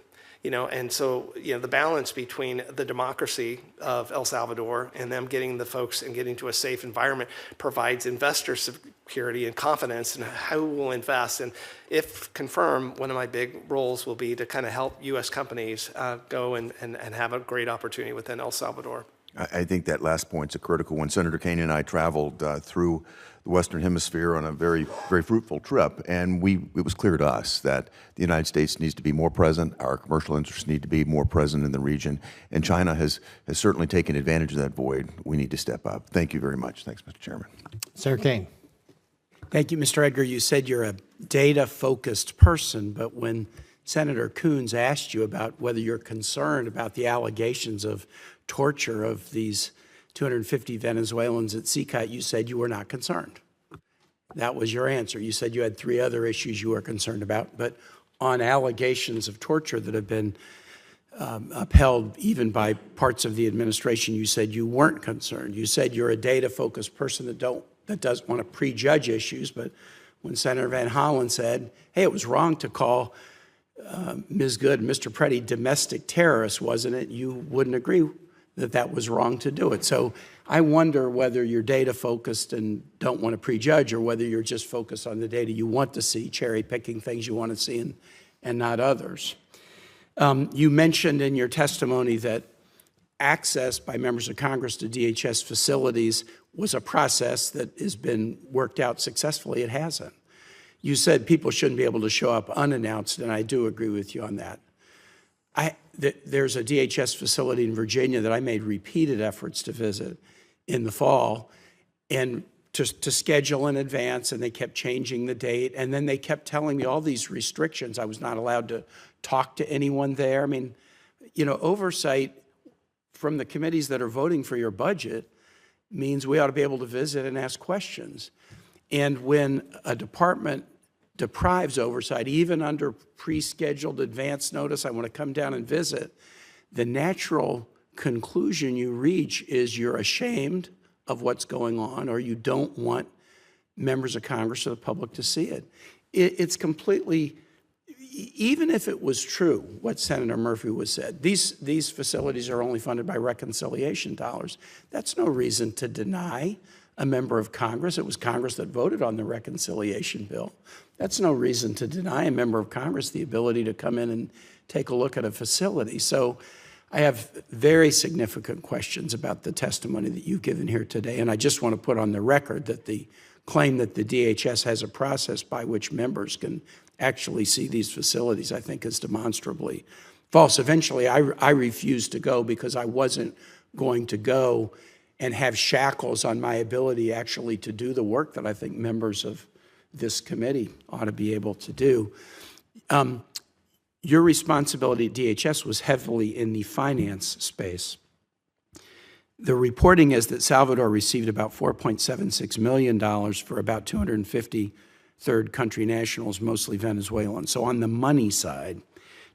[SPEAKER 10] And so, the balance between the democracy of El Salvador and them getting the folks and getting to a safe environment provides investor security and confidence in how we'll invest. And if confirmed, one of my big roles will be to kind of help U.S. companies go and have a great opportunity within El Salvador.
[SPEAKER 4] I think that last point's a critical one. Senator Kaine and I traveled through the Western Hemisphere on a very, very fruitful trip, and it was clear to us that the United States needs to be more present, our commercial interests need to be more present in the region, and China has certainly taken advantage of that void. We need to step up. Thank you very much. Thanks, Mr. Chairman.
[SPEAKER 1] Senator Kaine.
[SPEAKER 16] Thank you, Mr. Edgar. You said you're a data-focused person, but when Senator Coons asked you about whether you're concerned about the allegations of torture of these 250 Venezuelans at CCOT, you said you were not concerned. That was your answer. You said you had 3 other issues you were concerned about, but on allegations of torture that have been upheld even by parts of the administration, you said you weren't concerned. You said you're a data-focused person that doesn't want to prejudge issues, but when Senator Van Hollen said, hey, it was wrong to call Ms. Good and Mr. Preddy domestic terrorists, wasn't it? You wouldn't agree that was wrong to do it. So I wonder whether you're data-focused and don't want to prejudge, or whether you're just focused on the data you want to see, cherry-picking things you want to see and not others. You mentioned in your testimony that access by members of Congress to DHS facilities was a process that has been worked out successfully. It hasn't. You said people shouldn't be able to show up unannounced, and I do agree with you on that. There's a DHS facility in Virginia that I made repeated efforts to visit in the fall and to schedule in advance, and they kept changing the date, and then they kept telling me all these restrictions. I was not allowed to talk to anyone there. I mean, oversight from the committees that are voting for your budget means we ought to be able to visit and ask questions. And when a department deprives oversight, even under pre-scheduled advance notice, I want to come down and visit, the natural conclusion you reach is you're ashamed of what's going on, or you don't want members of Congress or the public to see it. It's completely, even if it was true, what Senator Murphy was said, these facilities are only funded by reconciliation dollars. That's no reason to deny a member of Congress. It was Congress that voted on the reconciliation bill. That's no reason to deny a member of Congress the ability to come in and take a look at a facility. So I have very significant questions about the testimony that you've given here today, and I just want to put on the record that the claim that the DHS has a process by which members can actually see these facilities, I think, is demonstrably false. Eventually, I refused to go because I wasn't going to go and have shackles on my ability actually to do the work that I think members of this committee ought to be able to do. Your responsibility at DHS was heavily in the finance space. The reporting is that Salvador received about $4.76 million for about 250 third country nationals, mostly Venezuelan. So on the money side,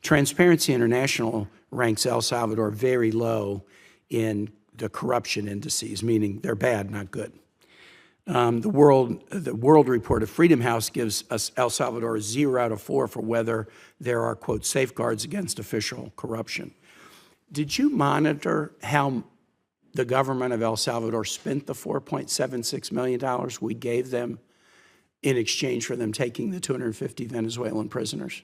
[SPEAKER 16] Transparency International ranks El Salvador very low in the corruption indices, meaning they're bad, not good. The World Report of Freedom House gives us El Salvador a 0 out of 4 for whether there are, quote, safeguards against official corruption. Did you monitor how the government of El Salvador spent the $4.76 million we gave them in exchange for them taking the 250 Venezuelan prisoners?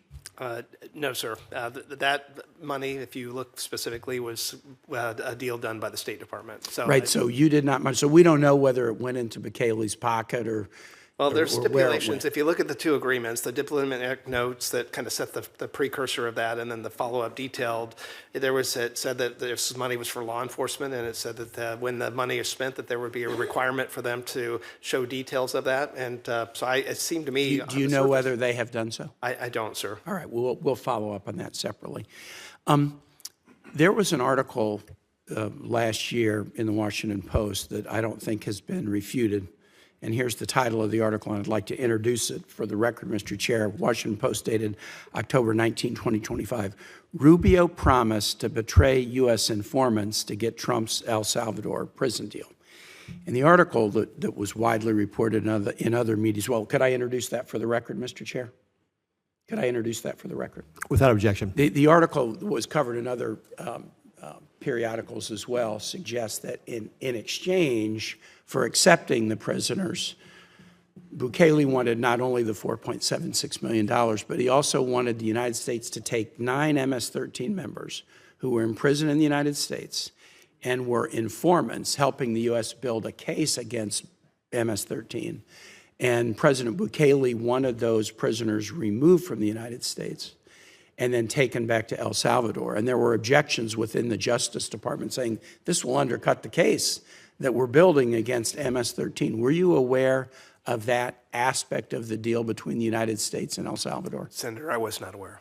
[SPEAKER 10] No, sir. That money, if you look specifically, was a deal done by the State Department. So
[SPEAKER 16] right, so you did not, so we don't know whether it went into Bukele's pocket or
[SPEAKER 10] well, there's stipulations. If you look at the two agreements, the diplomatic notes that kind of set the precursor of that, and then the follow-up detailed, it said that this money was for law enforcement, and it said that when the money is spent, that there would be a requirement for them to show details of that. And so it seemed to me.
[SPEAKER 16] Do you know whether they have done so?
[SPEAKER 10] I don't, sir.
[SPEAKER 16] All right, we'll follow up on that separately. There was an article last year in the Washington Post that I don't think has been refuted. And here's the title of the article, and I'd like to introduce it for the record, Mr. Chair. Washington Post dated October 19, 2025. Rubio promised to betray U.S. informants to get Trump's El Salvador prison deal. And the article that was widely reported in other media as well. Could I introduce that for the record, Mr. Chair? Could I introduce that for the record?
[SPEAKER 1] Without objection.
[SPEAKER 16] The article was covered in other periodicals as well, suggests that in exchange for accepting the prisoners, Bukele wanted not only the $4.76 million, but he also wanted the United States to take 9 MS-13 members who were imprisoned in the United States and were informants helping the U.S. build a case against MS-13. And President Bukele wanted those prisoners removed from the United States and then taken back to El Salvador. And there were objections within the Justice Department saying, this will undercut the case that we're building against MS-13. Were you aware of that aspect of the deal between the United States and El Salvador?
[SPEAKER 10] Senator, I was not aware.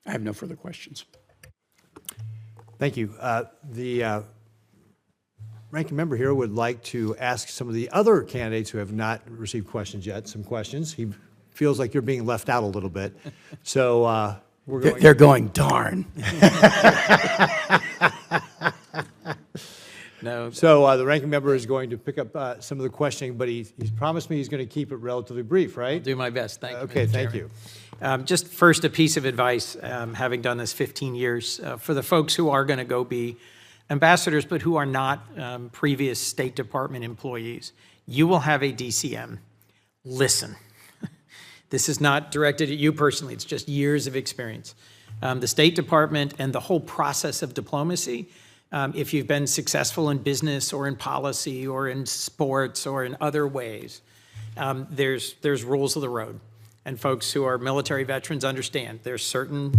[SPEAKER 16] I have no further questions.
[SPEAKER 1] Thank you. The ranking member here would like to ask some of the other candidates who have not received questions yet some questions. He feels like you're being left out a little bit. So
[SPEAKER 16] they're going, darn.
[SPEAKER 1] No. So the ranking member is going to pick up some of the questioning, but he's promised me he's going to keep it relatively brief, right?
[SPEAKER 5] I'll do my best. Thank you.
[SPEAKER 1] Okay,
[SPEAKER 5] Mr.
[SPEAKER 1] thank
[SPEAKER 5] Chairman.
[SPEAKER 1] you.
[SPEAKER 5] Just first, a piece of advice, having done this 15 years, for the folks who are going to go be ambassadors, but who are not previous State Department employees. You will have a DCM. Listen. This is not directed at you personally. It's just years of experience. The State Department and the whole process of diplomacy, if you've been successful in business or in policy or in sports or in other ways, there's rules of the road. And folks who are military veterans understand there's certain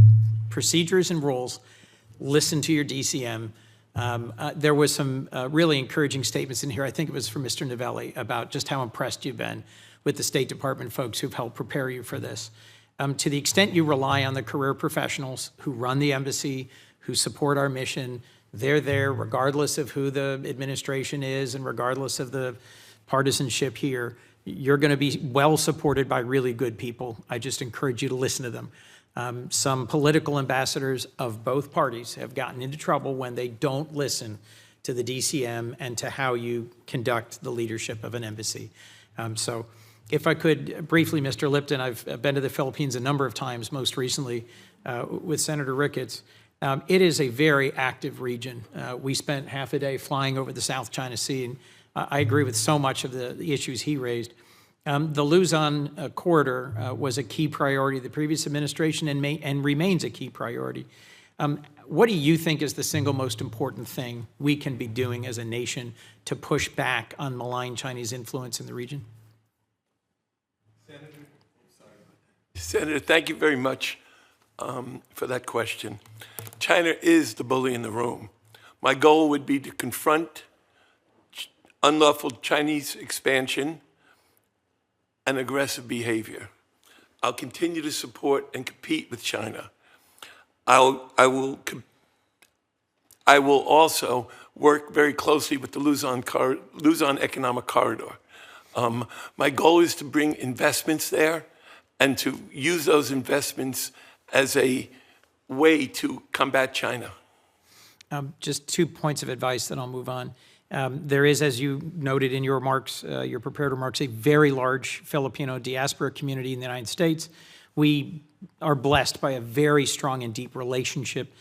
[SPEAKER 5] procedures and rules. Listen to your DCM. There was some really encouraging statements in here. I think it was from Mr. Novelli about just how impressed you've been with the State Department folks who've helped prepare you for this. To the extent you rely on the career professionals who run the embassy, who support our mission, they're there regardless of who the administration is and regardless of the partisanship here. You're going to be well supported by really good people. I just encourage you to listen to them. Some political ambassadors of both parties have gotten into trouble when they don't listen to the DCM and to how you conduct the leadership of an embassy. So if I could briefly, Mr. Lipton, I've been to the Philippines a number of times, most recently with Senator Ricketts. It is a very active region. We spent half a day flying over the South China Sea, and I agree with so much of the issues he raised. The Luzon corridor was a key priority of the previous administration and remains a key priority. What do you think is the single most important thing we can be doing as a nation to push back on malign Chinese influence in the region?
[SPEAKER 7] Senator, thank you very much for that question. China is the bully in the room. My goal would be to confront unlawful Chinese expansion and aggressive behavior. I'll continue to support and compete with China. I will also work very closely with the Luzon Economic Corridor. My goal is to bring investments there and to use those investments as a way to combat China.
[SPEAKER 5] Just 2 points of advice, then I'll move on. There is, as you noted in your remarks, your prepared remarks, a very large Filipino diaspora community in the United States. We are blessed by a very strong and deep relationship.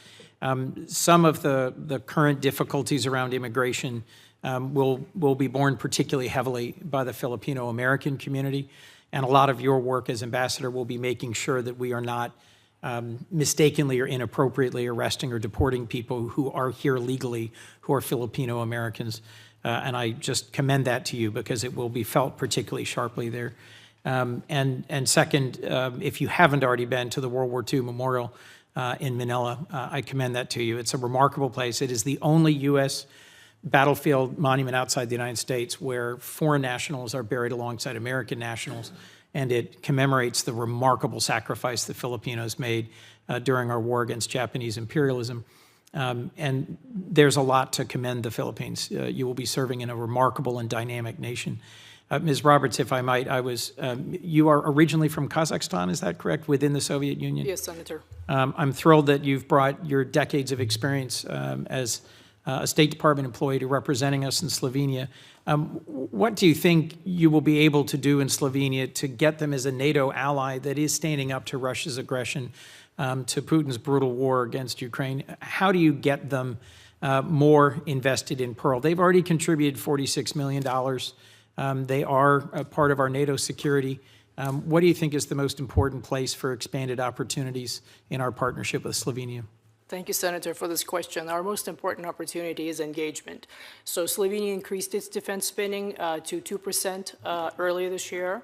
[SPEAKER 5] Some of the current difficulties around immigration will be borne particularly heavily by the Filipino-American community. And a lot of your work as ambassador will be making sure that we are not mistakenly or inappropriately arresting or deporting people who are here legally, who are Filipino Americans. And I just commend that to you because it will be felt particularly sharply there. And second, if you haven't already been to the World War II Memorial in Manila, I commend that to you. It's a remarkable place. It is the only U.S. battlefield monument outside the United States where foreign nationals are buried alongside American nationals. And it commemorates the remarkable sacrifice the Filipinos made during our war against Japanese imperialism. And there's a lot to commend the Philippines. You will be serving in a remarkable and dynamic nation. Ms. Roberts, if I might, you are originally from Kazakhstan, is that correct, within the Soviet Union?
[SPEAKER 9] Yes, Senator.
[SPEAKER 5] I'm thrilled that you've brought your decades of experience as a State Department employee to representing us in Slovenia. What do you think you will be able to do in Slovenia to get them as a NATO ally that is standing up to Russia's aggression, to Putin's brutal war against Ukraine? How do you get them more invested in Pearl? They've already contributed $46 million. They are a part of our NATO security. What do you think is the most important place for expanded opportunities in our partnership with Slovenia?
[SPEAKER 9] Thank you, Senator, for this question. Our most important opportunity is engagement. So Slovenia increased its defense spending to 2% earlier this year.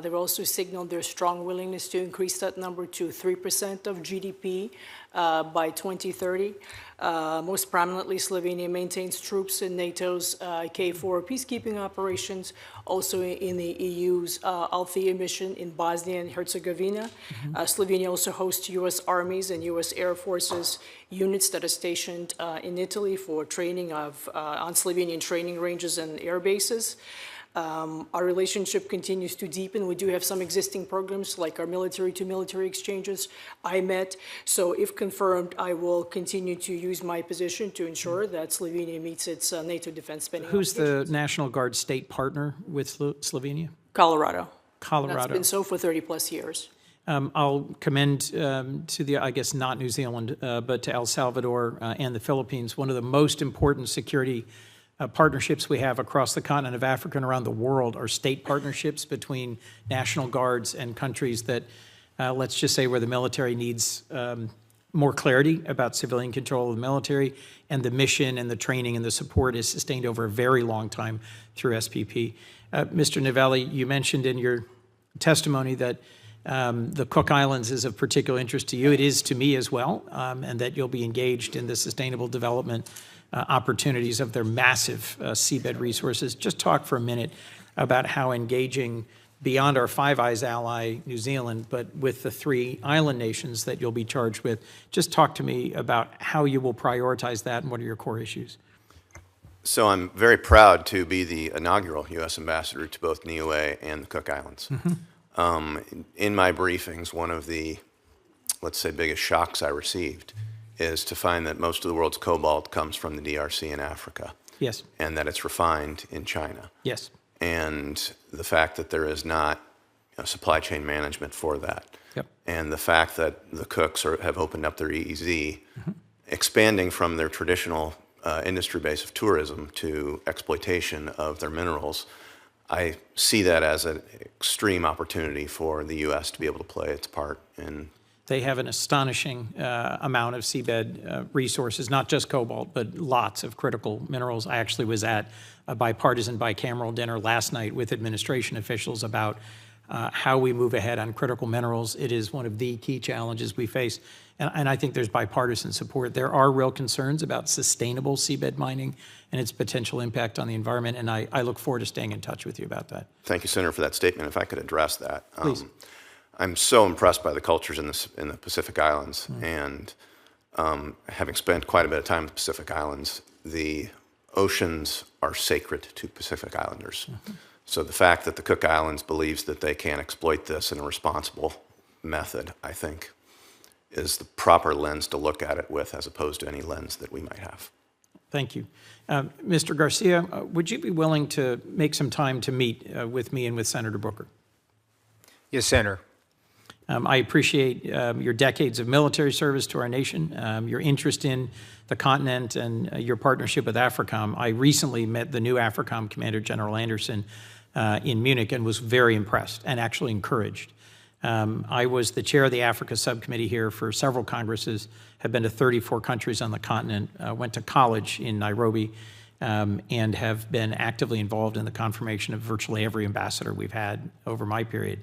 [SPEAKER 9] They've also signaled their strong willingness to increase that number to 3% of GDP by 2030. Most prominently, Slovenia maintains troops in NATO's KFOR peacekeeping operations, also in the EU's Althea mission in Bosnia and Herzegovina. Slovenia also hosts U.S. armies and U.S. Air Forces units that are stationed in Italy for training on Slovenian training ranges and air bases. Our relationship continues to deepen. We do have some existing programs like our military-to-military exchanges, IMET. So if confirmed, I will continue to use my position to ensure that Slovenia meets its NATO defense spending
[SPEAKER 5] Who's the
[SPEAKER 9] obligations.
[SPEAKER 5] National Guard state partner with Slovenia?
[SPEAKER 9] Colorado.
[SPEAKER 5] Colorado.
[SPEAKER 9] That's been so for 30-plus years.
[SPEAKER 5] I'll commend to the, I guess not New Zealand, but to El Salvador and the Philippines, one of the most important security partnerships we have across the continent of Africa and around the world are state partnerships between National Guards and countries that, let's just say, where the military needs more clarity about civilian control of the military, and the mission and the training and the support is sustained over a very long time through SPP. Mr. Novelli, you mentioned in your testimony that the Cook Islands is of particular interest to you. It is to me as well, and that you'll be engaged in the sustainable development opportunities of their massive seabed resources. Just talk for a minute about how engaging beyond our Five Eyes ally, New Zealand, but with the three island nations that you'll be charged with. Just talk to me about how you will prioritize that and what are your core issues.
[SPEAKER 11] So I'm very proud to be the inaugural U.S. ambassador to both Niue and the Cook Islands. In my briefings, one of the, let's say, biggest shocks I received is to find that most of the world's cobalt comes from the DRC in Africa.
[SPEAKER 5] Yes.
[SPEAKER 11] And that it's refined in China.
[SPEAKER 5] Yes.
[SPEAKER 11] And the fact that there is not supply chain management for that.
[SPEAKER 5] Yep.
[SPEAKER 11] And the fact that the Cooks have opened up their EEZ, expanding from their traditional industry base of tourism to exploitation of their minerals. I see that as an extreme opportunity for the U.S. to be able to play its part in.
[SPEAKER 5] They have an astonishing amount of seabed resources, not just cobalt, but lots of critical minerals. I actually was at a bipartisan, bicameral dinner last night with administration officials about how we move ahead on critical minerals. It is one of the key challenges we face, and I think there's bipartisan support. There are real concerns about sustainable seabed mining and its potential impact on the environment, and I look forward to staying in touch with you about that.
[SPEAKER 11] Thank you, Senator, for that statement. If I could address that.
[SPEAKER 5] Please.
[SPEAKER 11] I'm so impressed by the cultures in the Pacific Islands, and having spent quite a bit of time in the Pacific Islands, the oceans are sacred to Pacific Islanders. So the fact that the Cook Islands believes that they can exploit this in a responsible method, I think, is the proper lens to look at it with, as opposed to any lens that we might have.
[SPEAKER 5] Thank you. Mr. Garcia, would you be willing to make some time to meet with me and with Senator Booker?
[SPEAKER 6] Yes, Senator.
[SPEAKER 5] I appreciate your decades of military service to our nation, your interest in the continent, and your partnership with AFRICOM. I recently met the new AFRICOM Commander, General Anderson, in Munich, and was very impressed and actually encouraged. I was the chair of the Africa Subcommittee here for several Congresses, have been to 34 countries on the continent, went to college in Nairobi, and have been actively involved in the confirmation of virtually every ambassador we've had over my period.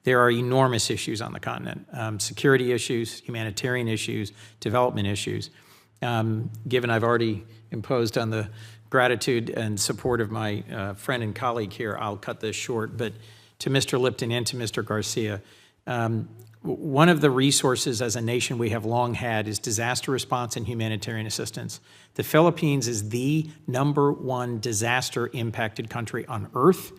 [SPEAKER 5] There are enormous issues on the continent, security issues, humanitarian issues, development issues. Given I've already imposed on the gratitude and support of my friend and colleague here, I'll cut this short. But to Mr. Lipton and to Mr. Garcia, One of the resources as a nation we have long had is disaster response and humanitarian assistance. The Philippines is the #1 disaster-impacted country on earth,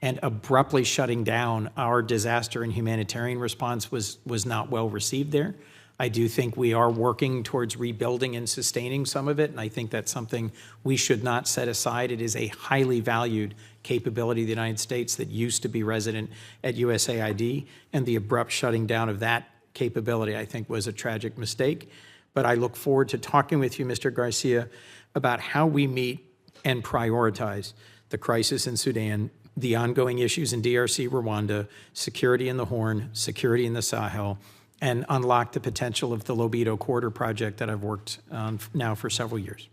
[SPEAKER 5] and abruptly shutting down our disaster and humanitarian response was not well received there. I do think we are working towards rebuilding and sustaining some of it, and I think that's something we should not set aside. It is a highly valued capability of the United States that used to be resident at USAID, and the abrupt shutting down of that capability, I think, was a tragic mistake. But I look forward to talking with you, Mr. Garcia, about how we meet and prioritize the crisis in Sudan, the ongoing issues in DRC, Rwanda, security in the Horn, security in the Sahel, and unlock the potential of the Lobito Corridor project that I've worked on now for several years.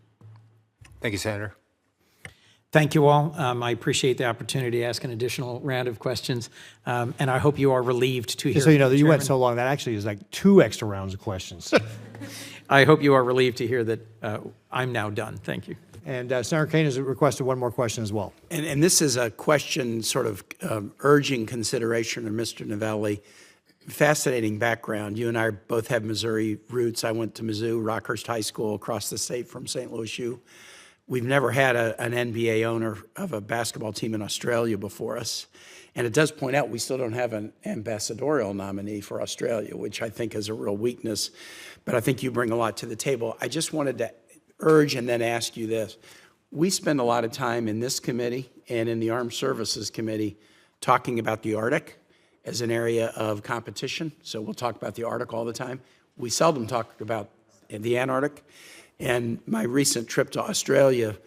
[SPEAKER 6] Thank you, Senator.
[SPEAKER 5] Thank you all. I appreciate the opportunity to ask an additional round of questions, and I hope you are relieved to hear.
[SPEAKER 1] Just so you know, that you went
[SPEAKER 5] Chairman.
[SPEAKER 1] so long, that actually is like 2 extra rounds of questions.
[SPEAKER 5] I hope you are relieved to hear that I'm now done. Thank you.
[SPEAKER 1] And Senator Kane has requested one more question as well.
[SPEAKER 16] And this is a question sort of urging consideration of Mr. Novelli. Fascinating background. You and I both have Missouri roots. I went to Mizzou, Rockhurst High School, across the state from St. Louis U. We've never had an NBA owner of a basketball team in Australia before us. And it does point out we still don't have an ambassadorial nominee for Australia, which I think is a real weakness. But I think you bring a lot to the table. I just wanted to urge and then ask you this. We spend a lot of time in this committee and in the Armed Services Committee talking about the Arctic as an area of competition. So we'll talk about the Arctic all the time. We seldom talk about the Antarctic. And my recent trip to Australia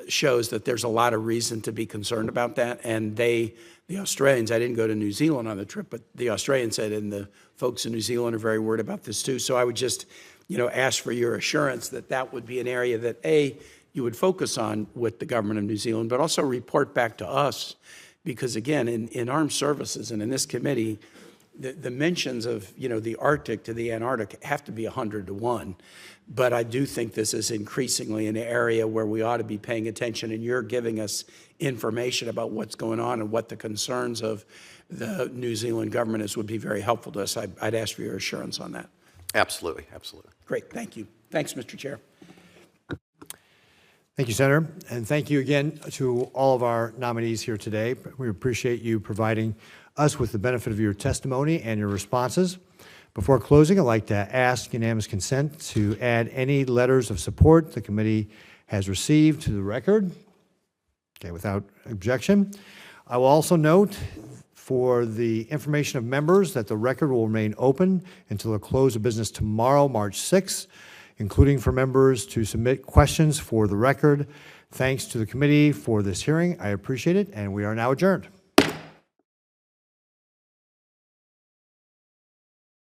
[SPEAKER 16] shows that there's a lot of reason to be concerned about that. And the Australians, I didn't go to New Zealand on the trip, but the Australians said, and the folks in New Zealand are very worried about this too. So I would just, ask for your assurance that that would be an area that, A, you would focus on with the government of New Zealand, but also report back to us. Because again, in armed services and in this committee, the mentions of the Arctic to the Antarctic have to be 100 to 1. But I do think this is increasingly an area where we ought to be paying attention, and you're giving us information about what's going on and what the concerns of the New Zealand government is would be very helpful to us. I'd ask for your assurance on that.
[SPEAKER 11] Absolutely, absolutely.
[SPEAKER 16] Great, thank you. Thanks, Mr. Chair.
[SPEAKER 1] Thank you, Senator. And thank you again to all of our nominees here today. We appreciate you providing us with the benefit of your testimony and your responses. Before closing, I'd like to ask unanimous consent to add any letters of support the committee has received to the record. Okay, without objection. I will also note for the information of members that the record will remain open until the close of business tomorrow, March 6th, including for members to submit questions for the record. Thanks to the committee for this hearing. I appreciate it, and we are now adjourned.